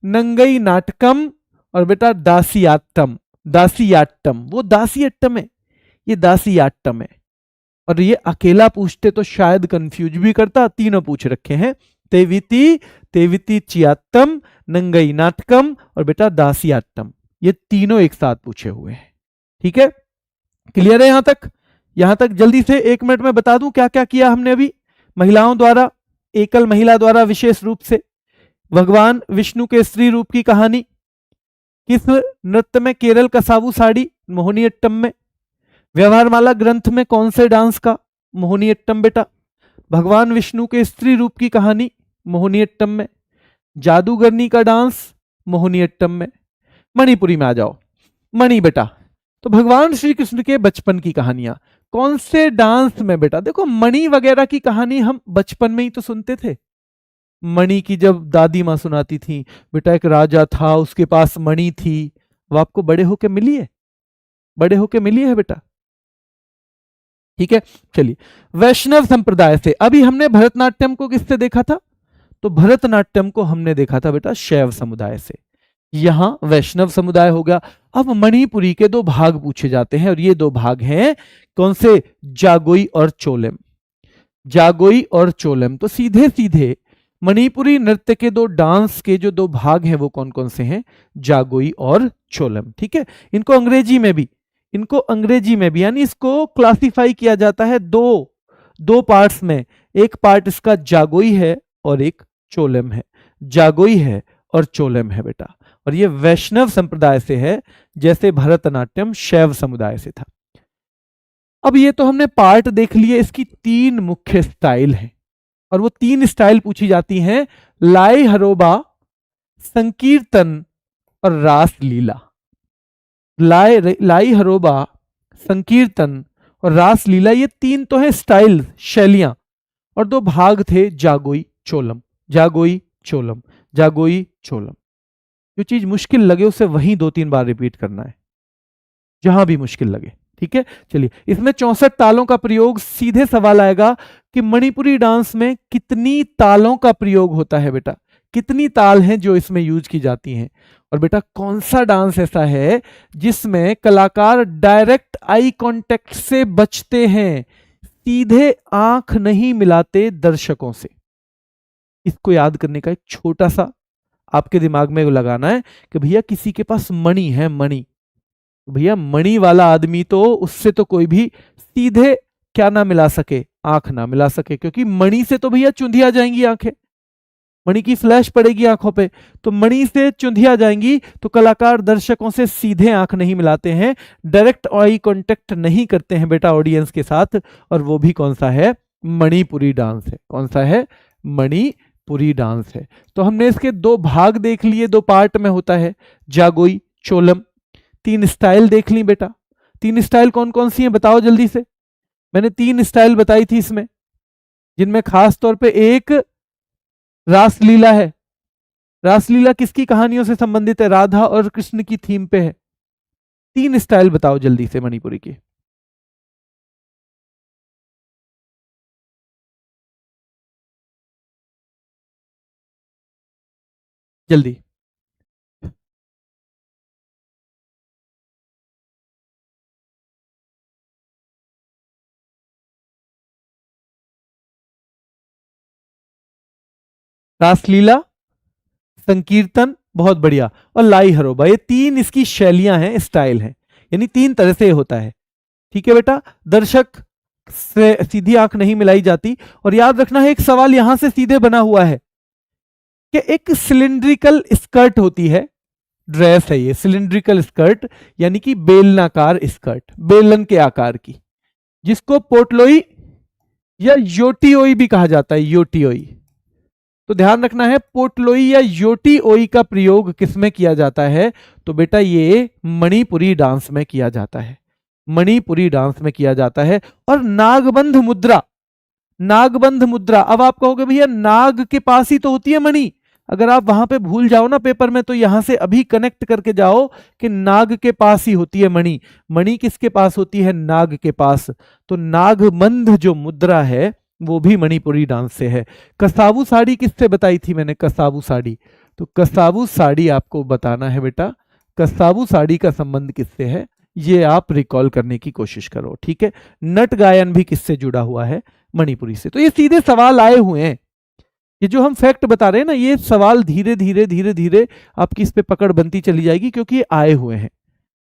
नंगई नाटकम और बेटा दासियात्तम। दासियाट्टम, वो दासियट्टम है, ये दासियाट्टम है। और ये अकेला पूछते तो शायद कंफ्यूज भी करता, तीनों पूछ रखे हैं, तेविति, तेविति चियात्तम, नंगई नाटकम और बेटा दासियाट्टम, ये तीनों एक साथ पूछे हुए हैं। ठीक है, क्लियर है यहां तक? यहां तक जल्दी से 1 मिनट में बता दूं क्या क्या किया हमने अभी। महिलाओं द्वारा, एकल महिला द्वारा विशेष रूप से, भगवान विष्णु के स्त्री रूप की कहानी, किस नृत्य में? केरल कसावू साड़ी मोहिनीअट्टम में। व्यवहारमाला ग्रंथ में कौन से डांस का? मोहिनीअट्टम बेटा। भगवान विष्णु के स्त्री रूप की कहानी मोहिनीअट्टम में। जादूगरनी का डांस मोहिनीअट्टम में। मणिपुरी में आ जाओ, मणि बेटा, तो भगवान श्री कृष्ण के बचपन की कहानियां कौन से डांस में? बेटा देखो मणि वगैरह की कहानी हम बचपन में ही तो सुनते थे। मणि की जब दादी माँ सुनाती थी, बेटा एक राजा था उसके पास मणि थी, वो आपको बड़े होके मिली है? बड़े होके मिली है बेटा? ठीक है, चलिए वैष्णव संप्रदाय से, अभी हमने भरतनाट्यम को किससे देखा था? तो भरतनाट्यम को हमने देखा था बेटा शैव समुदाय से, यहां वैष्णव समुदाय हो गया। अब मणिपुरी के दो भाग पूछे जाते हैं और ये दो भाग हैं कौन से? जागोई और चोलेम। जागोई और चोलेम, तो सीधे सीधे मणिपुरी नृत्य के दो डांस के जो दो भाग हैं वो कौन कौन से हैं? जागोई और चोलेम। ठीक है, इनको अंग्रेजी में भी, इनको अंग्रेजी में भी, यानी इसको क्लासिफाई किया जाता है दो पार्ट्स में। एक पार्ट इसका जागोई है और एक चोलेम है। जागोई है और चोलेम है बेटा, और ये वैष्णव संप्रदाय से है, जैसे भरतनाट्यम शैव समुदाय से था। अब ये तो हमने पार्ट देख लिए, इसकी तीन मुख्य स्टाइल हैं और वो तीन स्टाइल पूछी जाती हैं, लाई हरोबा, संकीर्तन और रास लीला। लाई हरोबा, संकीर्तन और रास लीला, ये तीन तो है स्टाइल, शैलियां, और दो भाग थे जागोई चोलम। जागोई चोलम, जागोई चोलम। जो चीज मुश्किल लगे उसे वहीं 2-3 बार रिपीट करना है, जहां भी मुश्किल लगे। ठीक है, चलिए इसमें 64 तालों का प्रयोग। सीधे सवाल आएगा कि मणिपुरी डांस में कितनी तालों का प्रयोग होता है बेटा, कितनी ताल हैं जो इसमें यूज की जाती हैं? और बेटा कौन सा डांस ऐसा है जिसमें कलाकार डायरेक्ट आई कांटेक्ट से बचते हैं, सीधे आंख नहीं मिलाते दर्शकों से? इसको याद करने का एक छोटा सा आपके दिमाग में लगाना है कि भैया किसी के पास मणि है, मणि, भैया मणि वाला आदमी तो उससे तो कोई भी सीधे क्या ना मिला सके, आंख ना मिला सके, क्योंकि मणि से तो भैया चुंधिया जाएंगी आंखें, मणि की फ्लैश पड़ेगी आंखों पे, तो मणि से चुंधिया जाएंगी। तो कलाकार दर्शकों से सीधे आंख नहीं मिलाते हैं, डायरेक्ट आई कांटेक्ट नहीं करते हैं बेटा ऑडियंस के साथ, और वो भी कौन सा है? मणिपुरी डांस है। कौन सा है? मणिपुरी डांस है। तो हमने इसके दो भाग देख लिए, दो पार्ट में होता है, जागोई चोलम। तीन स्टाइल देख ली बेटा। तीन स्टाइल कौन कौन सी हैं बताओ जल्दी से। मैंने तीन स्टाइल बताई थी इसमें, जिनमें खास तौर पे एक रासलीला है। रासलीला किसकी कहानियों से संबंधित है? राधा और कृष्ण की थीम पे है। तीन स्टाइल बताओ जल्दी से मणिपुरी की, जल्दी। रासलीला, संकीर्तन, बहुत बढ़िया, और लाई हरोबा। ये तीन इसकी शैलियां हैं, स्टाइल हैं, यानी तीन तरह से होता है। ठीक है बेटा, दर्शक से सीधी आंख नहीं मिलाई जाती। और याद रखना है, एक सवाल यहां से सीधे बना हुआ है कि एक सिलिंड्रिकल स्कर्ट होती है, ड्रेस है ये, सिलिंड्रिकल स्कर्ट यानी कि बेलनाकार स्कर्ट, बेलन के आकार की, जिसको पोटलोई या योटीओई भी कहा जाता है, योटीओई। तो ध्यान रखना है, पोटलोई या योटीओई का प्रयोग किसमें किया जाता है? तो बेटा ये मणिपुरी डांस में किया जाता है, मणिपुरी डांस में किया जाता है। और नागबंध मुद्रा, नागबंध मुद्रा, अब आप कहोगे भैया नाग के पास ही तो होती है मणि। अगर आप वहां पे भूल जाओ ना पेपर में, तो यहां से अभी कनेक्ट करके जाओ कि नाग के पास ही होती है मणि। मणि किसके पास होती है? नाग के पास। तो नागबंध जो मुद्रा है वो भी मणिपुरी डांस से है। कसाबू साड़ी किससे बताई थी मैंने? कसाबू साड़ी। तो कसाबू साड़ी आपको बताना है बेटा, कसाबू साड़ी का संबंध किससे है, ये आप रिकॉल करने की कोशिश करो। ठीक है, नट गायन भी किससे जुड़ा हुआ है? मणिपुरी से। तो ये सीधे सवाल आए हुए हैं, ये जो हम फैक्ट बता रहे हैं ना, ये सवाल धीरे धीरे धीरे धीरे आपकी इस पे पकड़ बनती चली जाएगी, क्योंकि ये आए हुए हैं।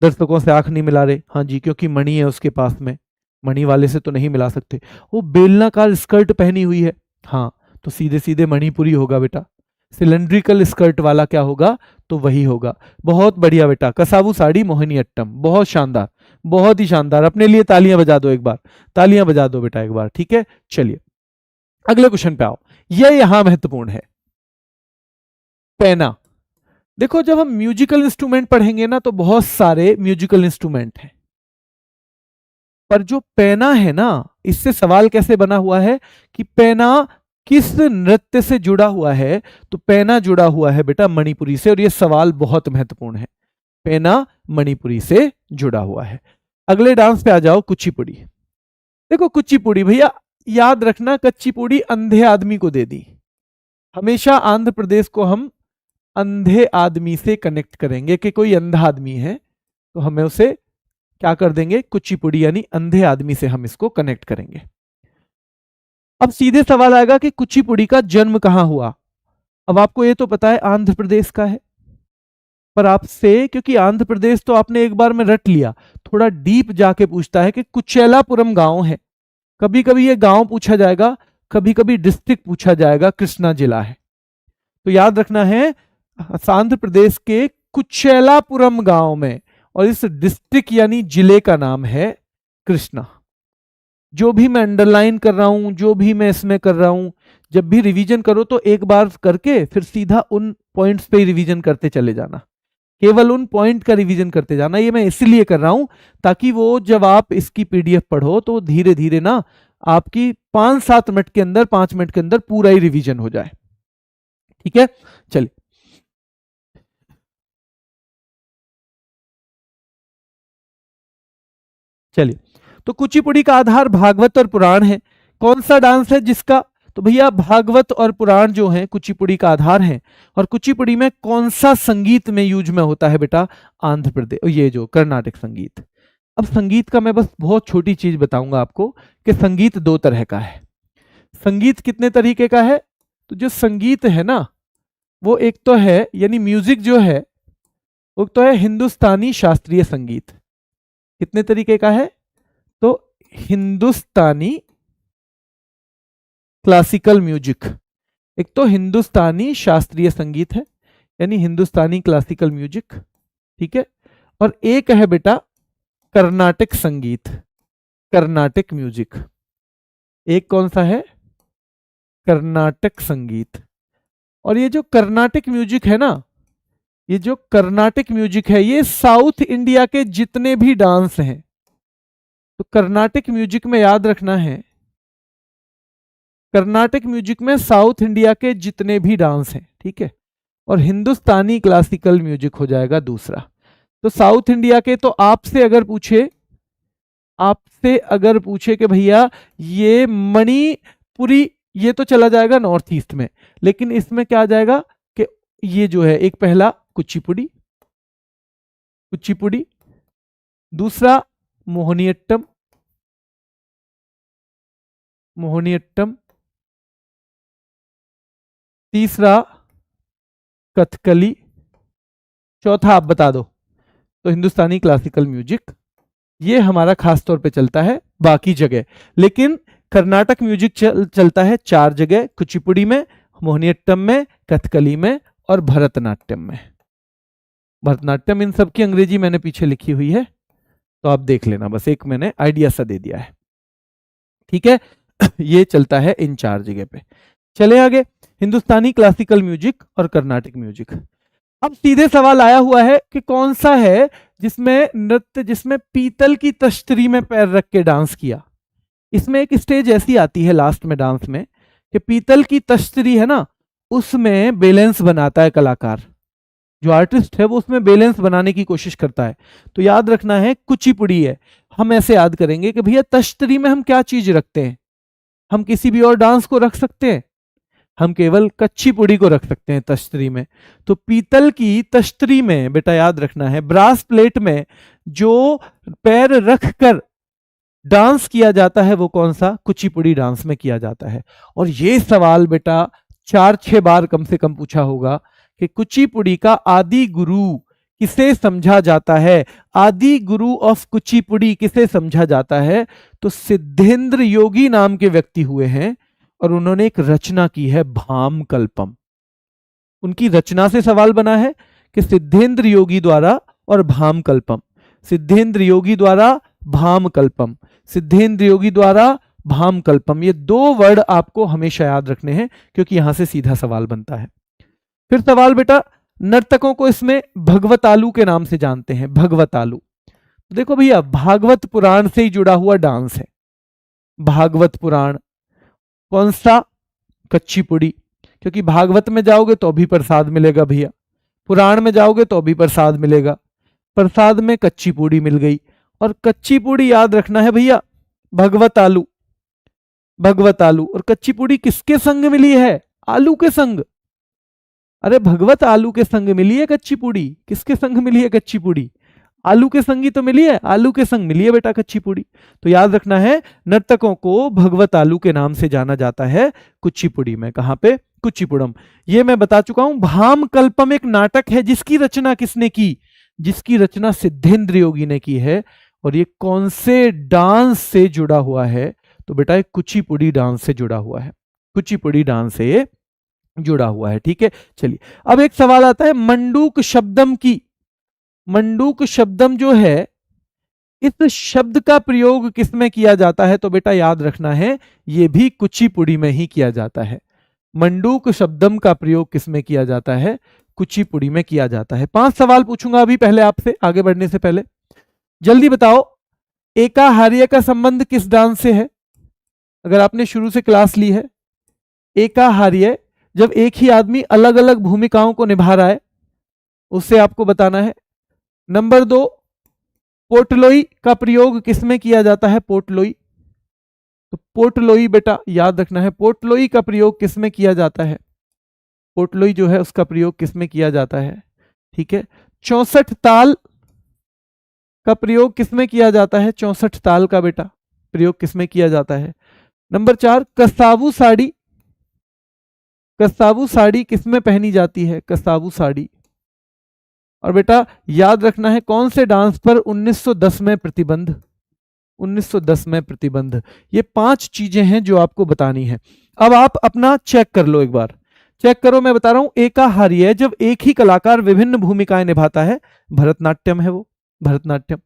दर्शकों से आंख नहीं मिला रहे, हाँ जी, क्योंकि मणि है उसके पास में, मणि वाले से तो नहीं मिला सकते। वो बेलनाकार स्कर्ट पहनी हुई है, हाँ, तो सीधे सीधे मणिपुरी होगा बेटा। सिलेंड्रिकल स्कर्ट वाला क्या होगा? तो वही होगा। बहुत बढ़िया बेटा, कसाबू साड़ी मोहिनीअट्टम, बहुत शानदार, बहुत ही शानदार। अपने लिए तालियां बजा दो एक बार, तालियां बजा दो बेटा एक बार। ठीक है, चलिए अगले क्वेश्चन पे आओ, यह यहां महत्वपूर्ण है। पैना। देखो जब हम म्यूजिकल इंस्ट्रूमेंट पढ़ेंगे ना, तो बहुत सारे म्यूजिकल इंस्ट्रूमेंट हैं, पर जो पैना है ना, इससे सवाल कैसे बना हुआ है कि पैना किस नृत्य से जुड़ा हुआ है? तो पैना जुड़ा हुआ है बेटा मणिपुरी से, और यह सवाल बहुत महत्वपूर्ण है। पैना मणिपुरी से जुड़ा हुआ है। अगले डांस पे आ जाओ, कुचिपुड़ी। देखो कुचिपुड़ी भैया, याद रखना, कुचिपुड़ी अंधे आदमी को दे दी। हमेशा आंध्र प्रदेश को हम अंधे आदमी से कनेक्ट करेंगे कि कोई अंधा आदमी है, तो हमें उसे क्या कर देंगे? कुचिपुड़ी, यानी अंधे आदमी से हम इसको कनेक्ट करेंगे। अब सीधे सवाल आएगा कि कुचिपुड़ी का जन्म कहां हुआ? अब आपको ये तो पता है आंध्र प्रदेश का है, पर आपसे, क्योंकि आंध्र प्रदेश तो आपने एक बार में रट लिया, थोड़ा डीप जाके पूछता है कि कुचेलापुरम गांव है। कभी कभी ये गांव पूछा जाएगा, कभी कभी डिस्ट्रिक्ट पूछा जाएगा, कृष्णा जिला है। तो याद रखना है, आंध्र प्रदेश के कुचेलापुरम गांव में, और इस डिस्ट्रिक्ट यानी जिले का नाम है कृष्णा। जो भी मैं अंडरलाइन कर रहा हूं, जो भी मैं इसमें कर रहा हूं, जब भी रिवीजन करो तो एक बार करके फिर सीधा उन पॉइंट्स पे रिवीजन करते चले जाना, केवल उन पॉइंट का रिवीजन करते जाना। ये मैं इसलिए कर रहा हूं ताकि वो जब आप इसकी पीडीएफ पढ़ो तो धीरे धीरे ना आपकी 5-7 मिनट के अंदर, 5 मिनट के अंदर पूरा ही रिवीजन हो जाए। ठीक है, चलिए चलिए। तो कुचिपुड़ी का आधार भागवत और पुराण है। कौन सा डांस है जिसका? तो भैया भागवत और पुराण जो है कुचिपुड़ी का आधार है। और कुचिपुड़ी में कौन सा संगीत में यूज में होता है बेटा? आंध्र प्रदेश, ये जो कर्नाटक संगीत। अब संगीत का मैं बस बहुत छोटी चीज बताऊंगा आपको कि संगीत दो तरह का है। संगीत कितने तरीके का है? तो जो संगीत है ना, वो एक तो है, यानी म्यूजिक जो है, वो तो है हिंदुस्तानी शास्त्रीय संगीत। कितने तरीके का है? तो हिंदुस्तानी क्लासिकल म्यूजिक, एक तो हिंदुस्तानी शास्त्रीय संगीत है, यानी हिंदुस्तानी क्लासिकल म्यूजिक। ठीक है, और एक है बेटा कर्नाटक संगीत, कर्नाटक म्यूजिक। एक कौन सा है? कर्नाटक संगीत। और ये जो कर्नाटक म्यूजिक है ना, ये जो कर्नाटक म्यूजिक है, ये साउथ इंडिया के जितने भी डांस हैं, तो कर्नाटक म्यूजिक में याद रखना है, कर्नाटक म्यूजिक में साउथ इंडिया के जितने भी डांस हैं, ठीक है, और हिंदुस्तानी क्लासिकल म्यूजिक हो जाएगा दूसरा। तो साउथ इंडिया के, तो आपसे अगर पूछे कि भैया ये मणिपुरी, ये तो चला जाएगा नॉर्थ ईस्ट में, लेकिन इसमें क्या आ जाएगा कि ये जो है, एक पहला कुचिपुड़ी, कुचिपुड़ी, दूसरा मोहिनीअट्टम, मोहिनीअट्टम, तीसरा कथकली, चौथा आप बता दो। तो हिंदुस्तानी क्लासिकल म्यूजिक ये हमारा खास तौर पे चलता है बाकी जगह, लेकिन कर्नाटक म्यूजिक चलता है 4 जगह, कुचिपुड़ी में, मोहिनीअट्टम में, कथकली में और भरतनाट्यम में। भरतनाट्यम इन सब की अंग्रेजी मैंने पीछे लिखी हुई है, तो आप देख लेना, बस एक मैंने आइडिया सा दे दिया है, ठीक है। ये चलता है इन 4 जगह पे। चले आगे, हिंदुस्तानी क्लासिकल म्यूजिक और कर्नाटक म्यूजिक। अब सीधे सवाल आया हुआ है कि कौन सा है जिसमें नृत्य, जिसमें पीतल की तश्तरी में पैर रख के डांस किया। इसमें एक स्टेज ऐसी आती है लास्ट में डांस में कि पीतल की तश्तरी है ना, उसमें बैलेंस बनाता है कलाकार, जो आर्टिस्ट है वो उसमें बैलेंस बनाने की कोशिश करता है। तो याद रखना है कुचिपुड़ी है। हम ऐसे याद करेंगे कि भैया तश्तरी में हम क्या चीज रखते हैं, हम किसी भी और डांस को रख सकते हैं, हम केवल कच्चीपुड़ी को रख सकते हैं तश्तरी में। तो पीतल की तश्तरी में बेटा याद रखना है, ब्रास प्लेट में जो पैर रखकर डांस किया जाता है वो कौन सा, कुचिपुड़ी डांस में किया जाता है। और ये सवाल बेटा 4-6 बार कम से कम पूछा होगा कि कुचिपुड़ी का आदि गुरु किसे समझा जाता है, आदि गुरु ऑफ कुचिपुड़ी किसे समझा जाता है। तो सिद्धेंद्र योगी नाम के व्यक्ति हुए हैं और उन्होंने एक रचना की है भामकल्पम। उनकी रचना से सवाल बना है कि सिद्धेंद्र योगी द्वारा और भामकल्पम, सिद्धेंद्र योगी द्वारा भामकल्पम, सिद्धेंद्र योगी द्वारा भामकल्पम, ये 2 वर्ड आपको हमेशा याद रखने हैं क्योंकि यहां से सीधा सवाल बनता है। फिर सवाल बेटा, नर्तकों को इसमें भगवतालू के नाम से जानते हैं, भगवतालू। देखो भैया भागवत पुराण से ही जुड़ा हुआ डांस है। भागवत पुराण कौन सा, कच्चीपुड़ी, क्योंकि भागवत में जाओगे तो भी प्रसाद मिलेगा भैया, पुराण में जाओगे तो भी प्रसाद मिलेगा, प्रसाद में कच्चीपुड़ी मिल गई। और कच्चीपुड़ी याद रखना है भैया भगवतालू, भगवतालू। और कच्चीपुड़ी किसके संग मिली है, आलू के संग। अरे भगवत आलू के संग मिली है कच्चीपुड़ी, किसके संग मिली है कच्चीपुड़ी, आलू के संग ही तो मिली है, आलू के संग मिली है बेटा कच्चीपुड़ी। तो याद रखना है नर्तकों को भगवत आलू के नाम से जाना जाता है कुचिपुड़ी में। कहां पे, कुचिपुड़म। ये मैं बता चुका हूं। भामकल्पम एक नाटक है जिसकी रचना किसने की, जिसकी रचना सिद्धेंद्र योगी ने की है। और ये कौन से डांस से जुड़ा हुआ है, तो बेटा एक कुचिपुड़ी डांस से जुड़ा हुआ है, कुचिपुड़ी डांस से जुड़ा हुआ है, ठीक है। चलिए अब एक सवाल आता है मंडूक शब्दम की। मंडूक शब्दम जो है, इस शब्द का प्रयोग किसमें किया जाता है, तो बेटा याद रखना है यह भी कुचिपुड़ी में ही किया जाता है। मंडूक शब्दम का प्रयोग किसमें किया जाता है, कुचिपुड़ी में किया जाता है। 5 सवाल पूछूंगा अभी पहले आपसे, आगे बढ़ने से पहले जल्दी बताओ एकाहार्य का संबंध किस डांस से है। अगर आपने शुरू से क्लास ली है, एकाहार्य जब एक ही आदमी अलग अलग भूमिकाओं को निभा रहा है उससे आपको बताना है। नंबर 2, पोटलोई का प्रयोग किसमें किया जाता है, पोटलोई। तो पोटलोई बेटा याद रखना है, पोटलोई का प्रयोग किसमें किया जाता है, पोटलोई जो है उसका प्रयोग किसमें किया जाता है, ठीक है। 64 ताल का प्रयोग किसमें किया जाता है, 64 ताल का बेटा प्रयोग किसमें किया जाता है। नंबर 4, कसावू साड़ी। कसावू साड़ी किसमें पहनी जाती है, कसावू साड़ी। और बेटा याद रखना है कौन से डांस पर 1910 में प्रतिबंध, 1910 में प्रतिबंध। ये 5 चीजें हैं जो आपको बतानी है। अब आप अपना चेक कर लो, एक बार चेक करो। मैं बता रहा हूं एकाहार्य जब एक ही कलाकार विभिन्न भूमिकाएं निभाता है, भरतनाट्यम है वो, भरतनाट्यम।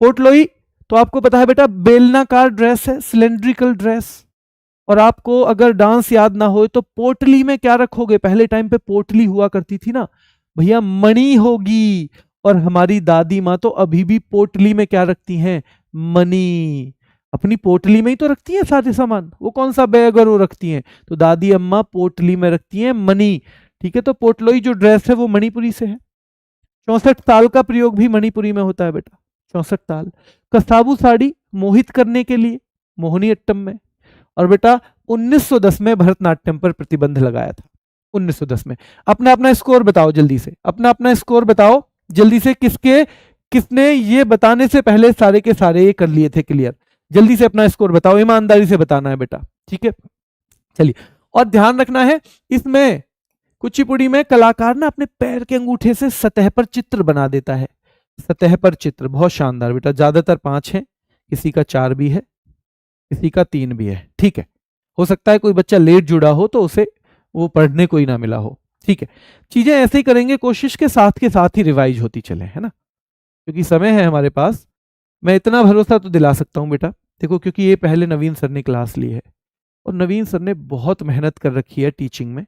पोटलोई तो आपको पता है बेटा बेलनाकार ड्रेस है, सिलेंड्रिकल ड्रेस। और आपको अगर डांस याद ना हो तो पोटली में क्या रखोगे, पहले टाइम पे पोटली हुआ करती थी ना भैया, मणि होगी। और हमारी दादी माँ तो अभी भी पोटली में क्या रखती हैं, मणि। अपनी पोटली में ही तो रखती है सारे सामान, वो कौन सा बैग और वो रखती हैं, तो दादी अम्मा पोटली में रखती हैं मणि, ठीक है। तो पोटलोई जो ड्रेस है वो मणिपुरी से है। 64 ताल का प्रयोग भी मणिपुरी में होता है बेटा, 64 ताल। कसाबू साड़ी मोहित करने के लिए, मोहिनीअट्टम में। और बेटा 1910 में भरतनाट्यम पर प्रतिबंध लगाया था, 1910 में। अपना अपना स्कोर बताओ जल्दी से, अपना अपना स्कोर बताओ जल्दी से। किसने ये बताने से पहले सारे के सारे ये कर लिए थे क्लियर, जल्दी से अपना स्कोर बताओ, ईमानदारी से बताना है बेटा, ठीक है। चलिए और ध्यान रखना है इसमें कुचिपुड़ी में कलाकार ना अपने पैर के अंगूठे से सतह पर चित्र बना देता है। सतह पर चित्र, बहुत शानदार बेटा। ज्यादातर 5 है, किसी का 4 भी है, किसी का 3 भी है। ठीक है, हो सकता है कोई बच्चा लेट जुड़ा हो तो उसे वो पढ़ने को ही ना मिला हो। ठीक है, चीजें ऐसे ही करेंगे, कोशिश के साथ ही रिवाइज होती चले, है ना, क्योंकि समय है हमारे पास। मैं इतना भरोसा तो दिला सकता हूं बेटा, देखो, क्योंकि ये पहले नवीन सर ने क्लास ली है और नवीन सर ने बहुत मेहनत कर रखी है टीचिंग में।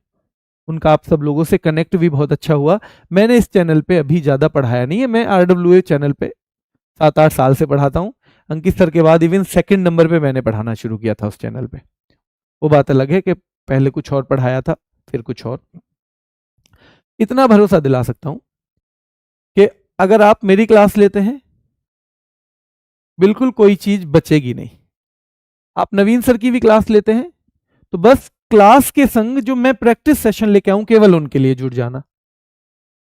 उनका आप सब लोगों से कनेक्ट भी बहुत अच्छा हुआ। मैंने इस चैनल पे अभी ज्यादा पढ़ाया नहीं है, मैं RWA चैनल पे 7-8 साल से पढ़ाता हूँ। अंकित सर के बाद इवन 2nd नंबर पे मैंने पढ़ाना शुरू किया था उस चैनल पे। वो बात अलग है कि पहले कुछ और पढ़ाया था, फिर कुछ और। इतना भरोसा दिला सकता हूं कि अगर आप मेरी क्लास लेते हैं, बिल्कुल कोई चीज बचेगी नहीं। आप नवीन सर की भी क्लास लेते हैं तो बस क्लास के संग जो मैं प्रैक्टिस सेशन लेके आऊं, केवल उनके लिए जुड़ जाना,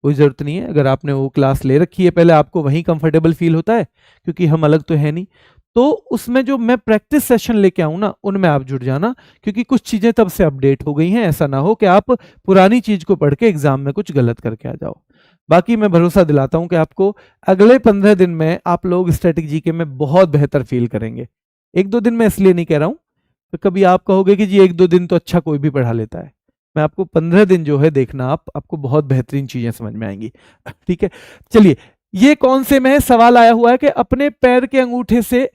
कोई जरूरत नहीं है। अगर आपने वो क्लास ले रखी है पहले, आपको वहीं कंफर्टेबल फील होता है, क्योंकि हम अलग तो है नहीं, तो उसमें जो मैं प्रैक्टिस सेशन लेके आऊं ना, उनमें आप जुड़ जाना, क्योंकि कुछ चीजें तब से अपडेट हो गई हैं। ऐसा ना हो कि आप पुरानी चीज को पढ़ के एग्जाम में कुछ गलत करके आ जाओ। बाकी मैं भरोसा दिलाता हूं कि आपको अगले 15 दिन में आप लोग स्टैटिक जीके में बहुत बेहतर फील करेंगे। 1-2 दिन मैं इसलिए नहीं कह रहा हूं तो कभी आप कहोगे कि जी 1-2 दिन तो अच्छा कोई भी पढ़ा लेता है। मैं आपको 15 दिन जो है देखना, आपको बहुत बेहतरीन चीजें समझ में आएंगी। ठीक है, चलिए, ये कौन से में सवाल आया हुआ है कि अपने पैर के अंगूठे से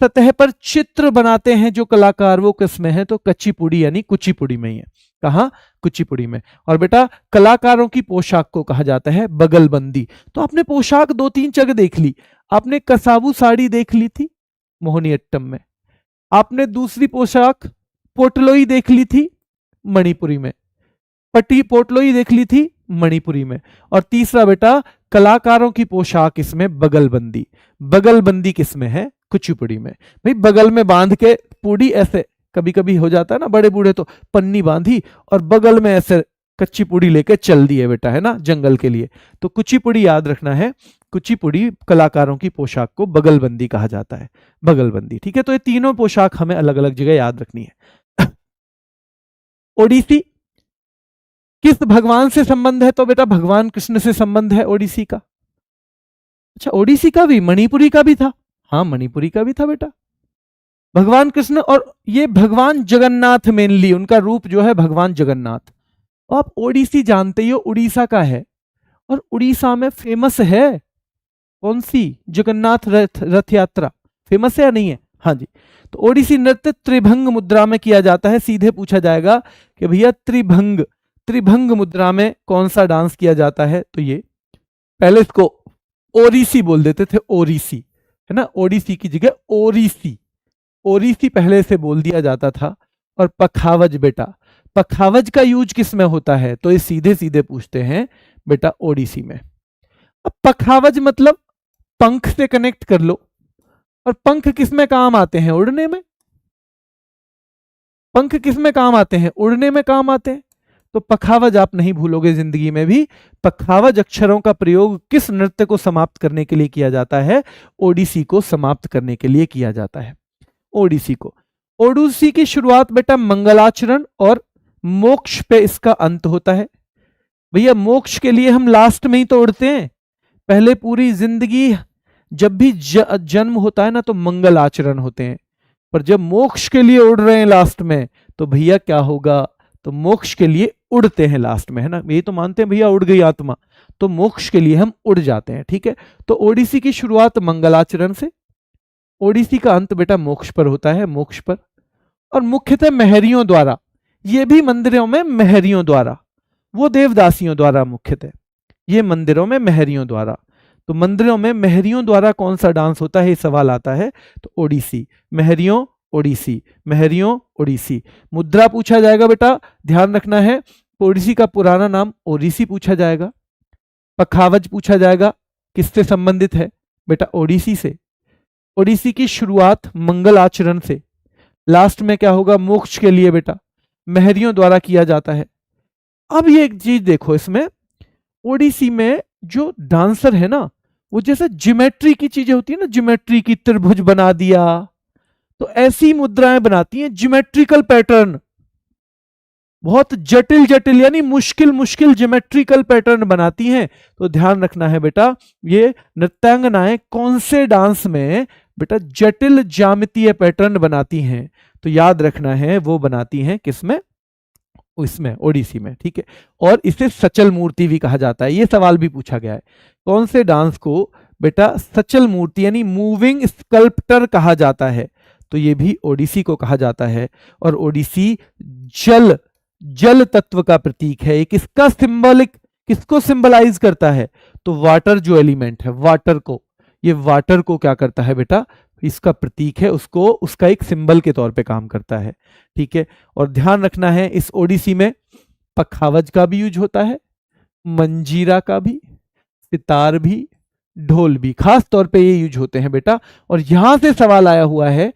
सतह पर चित्र बनाते हैं जो कलाकार, वो किस में है? तो कच्चीपुड़ी यानी कुचिपुड़ी में ही है। कहाँ? कुचिपुड़ी में। और बेटा कलाकारों की पोशाक को कहा जाता है बगलबंदी। तो आपने पोशाक 2-3 जगह देख ली। आपने कसाबू साड़ी देख ली थी मोहिनीअट्टम में, आपने दूसरी पोशाक पोटलोई देख ली थी मणिपुरी में, पट्टी पोटलोई देख ली थी मणिपुरी में, और तीसरा बेटा कलाकारों की पोशाक इसमें बगलबंदी। बगलबंदी किसमें है? कुचिपुड़ी में। भाई बगल में बांध के पूड़ी, ऐसे कभी कभी हो जाता है ना, बड़े बूढ़े तो पन्नी बांधी और बगल में ऐसे कच्ची पूड़ी लेके चल दिए बेटा, है ना, जंगल के लिए। तो कुचिपुड़ी याद रखना है, कुचिपुड़ी कलाकारों की पोशाक को बगलबंदी कहा जाता है, बगलबंदी। ठीक है, तो ये तीनों पोशाक हमें अलग अलग जगह याद रखनी है। ओडिसी किस भगवान से संबंध है? तो बेटा भगवान कृष्ण से संबंध है ओडिसी का। अच्छा, ओडिसी का भी, मणिपुरी का भी था। हाँ, मणिपुरी का भी था बेटा, भगवान कृष्ण। और ये भगवान जगन्नाथ, मेनली उनका रूप जो है भगवान जगन्नाथ। तो आप ओडिसी जानते ही हो, उड़ीसा का है, और उड़ीसा में फेमस है कौन सी? जगन्नाथ रथ यात्रा फेमस है या नहीं है? हाँ जी। तो ओडिसी नृत्य त्रिभंग मुद्रा में किया जाता है। सीधे पूछा जाएगा कि भैया त्रिभंग मुद्रा में कौन सा डांस किया जाता है? तो ये, पहले इसको ओरिसी बोल देते थे, ओरिसी, है ना, ओडिसी की जगह ओरिसी, ओरिसी पहले से बोल दिया जाता था। और पखावज बेटा, पखावज का यूज किस में होता है? तो ये सीधे सीधे पूछते हैं बेटा ओडिसी में। अब पखावज मतलब पंख से कनेक्ट कर लो, और पंख किस में काम आते हैं? उड़ने में। पंख किस में काम आते हैं? उड़ने में काम आते हैं। तो पखावज आप नहीं भूलोगे जिंदगी में भी। पखावज अक्षरों का प्रयोग किस नृत्य को समाप्त करने के लिए किया जाता है? ओडिसी को समाप्त करने के लिए किया जाता है, ओडिसी को। ओडिसी की शुरुआत बेटा मंगलाचरण और मोक्ष पे इसका अंत होता है। भैया मोक्ष के लिए हम लास्ट में ही तो उड़ते हैं, पहले पूरी जिंदगी जब भी जन्म होता है ना तो मंगल आचरण होते हैं, पर जब मोक्ष के लिए उड़ रहे हैं लास्ट में, तो भैया क्या होगा? तो मोक्ष के लिए उड़ते हैं लास्ट में, है ना। यही तो मानते हैं भैया उड़ गई आत्मा, तो मोक्ष के लिए हम उड़ जाते हैं। ठीक है, तो ओडिसी की शुरुआत मंगलाचरण से, ओडिसी का अंत बेटा मोक्ष पर होता है, मोक्ष पर। और मुख्यतः महरियों द्वारा, ये भी मंदिरों में महरियों द्वारा, वो देवदासियों द्वारा मुख्यतः, ये मंदिरों में महरियों द्वारा। तो मंदिरों में महरियों द्वारा कौन सा डांस होता है, ये सवाल आता है। तो ओडिसी, महरियों ओडिसी, महरियों ओडिसी। मुद्रा पूछा जाएगा बेटा, ध्यान रखना है, ओडिसी का पुराना नाम ओडिसी पूछा जाएगा। पखावज पूछा जाएगा, किससे संबंधित है? बेटा ओडिसी से। ओडिसी की शुरुआत मंगल आचरण से, लास्ट में क्या होगा? मोक्ष के लिए बेटा महरियों द्वारा किया जाता है। अब ये एक चीज देखो, इसमें ओडिसी में जो डांसर है ना, वो जैसे ज्योमेट्री की चीजें होती है ना, ज्योमेट्री की त्रिभुज बना दिया, तो ऐसी मुद्राएं बनाती हैं, ज्योमेट्रिकल पैटर्न। बहुत जटिल जटिल यानी मुश्किल मुश्किल ज्योमेट्रिकल पैटर्न बनाती हैं। तो ध्यान रखना है बेटा, ये नृत्यांगनाएं कौन से डांस में बेटा जटिल ज्यामितीय पैटर्न बनाती हैं? तो याद रखना है वो बनाती हैं किसमें? इसमें, ओडिसी में। ठीक है, और इसे सचल मूर्ति भी कहा जाता है। ये सवाल भी पूछा गया है, कौन से डांस को बेटा सचल मूर्ति यानी मूविंग स्कल्प्टर कहा जाता है? तो ये भी ओडिसी को कहा जाता है। और ओडिसी जल जल तत्व का प्रतीक है। एक इसका सिंबलिक किसको सिंबलाइज करता है? तो वाटर जो एलिमेंट है, वाटर को, ये वाटर को क्या करता है बेटा? इसका प्रतीक है, उसको उसका एक सिंबल के तौर पे काम करता है। ठीक है, और ध्यान रखना है इस ओडिसी में पखावज का भी यूज होता है, मंजीरा का भी, सितार भी, ढोल भी, खास तौर पे ये यूज होते हैं बेटा। और यहां से सवाल आया हुआ है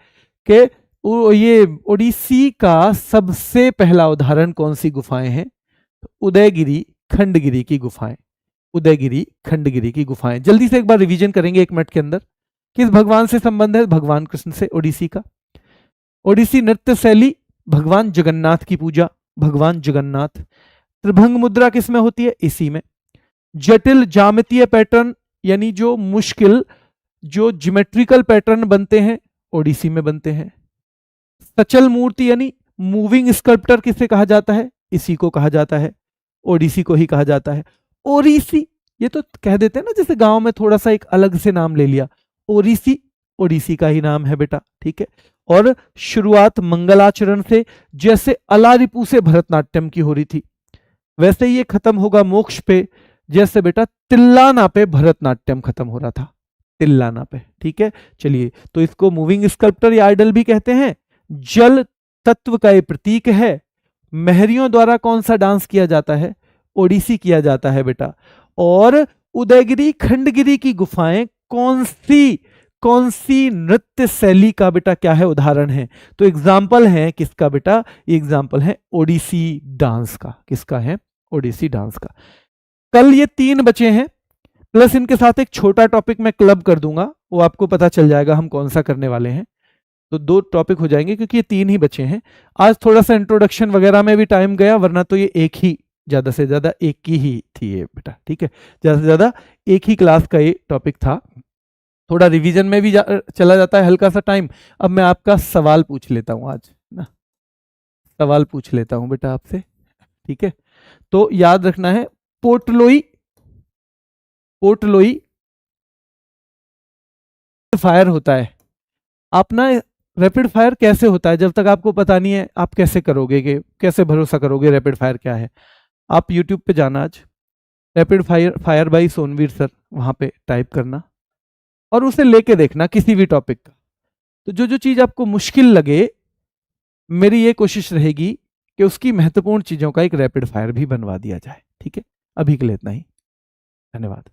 कि ये ओडिसी का सबसे पहला उदाहरण कौन सी गुफाएं हैं? उदयगिरी खंडगिरी की गुफाएं, उदयगिरी खंडगिरी की गुफाएं। जल्दी से एक बार रिवीजन करेंगे 1 मिनट के अंदर। किस भगवान से संबंध है? भगवान कृष्ण से ओडिसी का। ओडिसी नृत्य शैली भगवान जगन्नाथ की पूजा, भगवान जगन्नाथ। त्रिभंग मुद्रा किसमें होती है? इसी में। जटिल ज्यामितीय पैटर्न यानी जो मुश्किल जो ज्योमेट्रिकल पैटर्न बनते हैं ओडिसी में बनते हैं। सचल मूर्ति यानी मूविंग स्कल्प्टर किसे कहा जाता है? इसी को कहा जाता है, ओडिसी को ही कहा जाता है। ओडिसी ये तो कह देते हैं ना, जैसे गांव में थोड़ा सा एक अलग से नाम ले लिया, ओडिसी ओडिसी का ही नाम है बेटा। ठीक है, और शुरुआत मंगलाचरण से, जैसे अलारिपू से भरतनाट्यम की हो रही थी, वैसे ही ये खत्म होगा मोक्ष पे, जैसे बेटा तिल्लाना पे भरतनाट्यम खत्म हो रहा था, तिल्लाना पे। ठीक है, चलिए, तो इसको मूविंग स्कल्प्टर या आइडल भी कहते हैं। जल तत्व का ये प्रतीक है। महरियों द्वारा कौन सा डांस किया जाता है? ओडिसी किया जाता है बेटा। और उदयगिरी खंडगिरी की गुफाएं कौन सी नृत्य शैली का बेटा क्या है? उदाहरण है। तो एग्जाम्पल है किसका बेटा? ये एग्जाम्पल है ओडिसी डांस का। किसका है? ओडिसी डांस का। कल ये 3 बचे हैं, प्लस इनके साथ एक छोटा टॉपिक मैं क्लब कर दूंगा, वो आपको पता चल जाएगा हम कौन सा करने वाले हैं। तो 2 टॉपिक हो जाएंगे क्योंकि ये 3 ही बचे हैं। आज थोड़ा सा इंट्रोडक्शन वगैरह में भी टाइम गया, वरना तो ये एक ही, ज्यादा से ज्यादा एक की ही थी ये बेटा। ठीक है, ज्यादा से ज्यादा एक ही क्लास का ये टॉपिक था। थोड़ा रिवीजन में भी चला जाता है हल्का सा टाइम। अब मैं आपका सवाल पूछ लेता हूं आज ना, सवाल पूछ लेता हूं बेटा आपसे। ठीक है, तो याद रखना है पोर्टलोई फायर होता है। आप ना रैपिड फायर कैसे होता है, जब तक आपको पता नहीं है आप कैसे करोगे, कि कैसे भरोसा करोगे रैपिड फायर क्या है? आप यूट्यूब पे जाना आज, rapid fire by Sonveer sir, वहां पे टाइप करना और उसे लेके देखना किसी भी टॉपिक का। तो जो जो चीज आपको मुश्किल लगे, मेरी ये कोशिश रहेगी कि उसकी महत्वपूर्ण चीजों का एक रैपिड फायर भी बनवा दिया जाए। ठीक है, अभी के लिए इतना ही, धन्यवाद।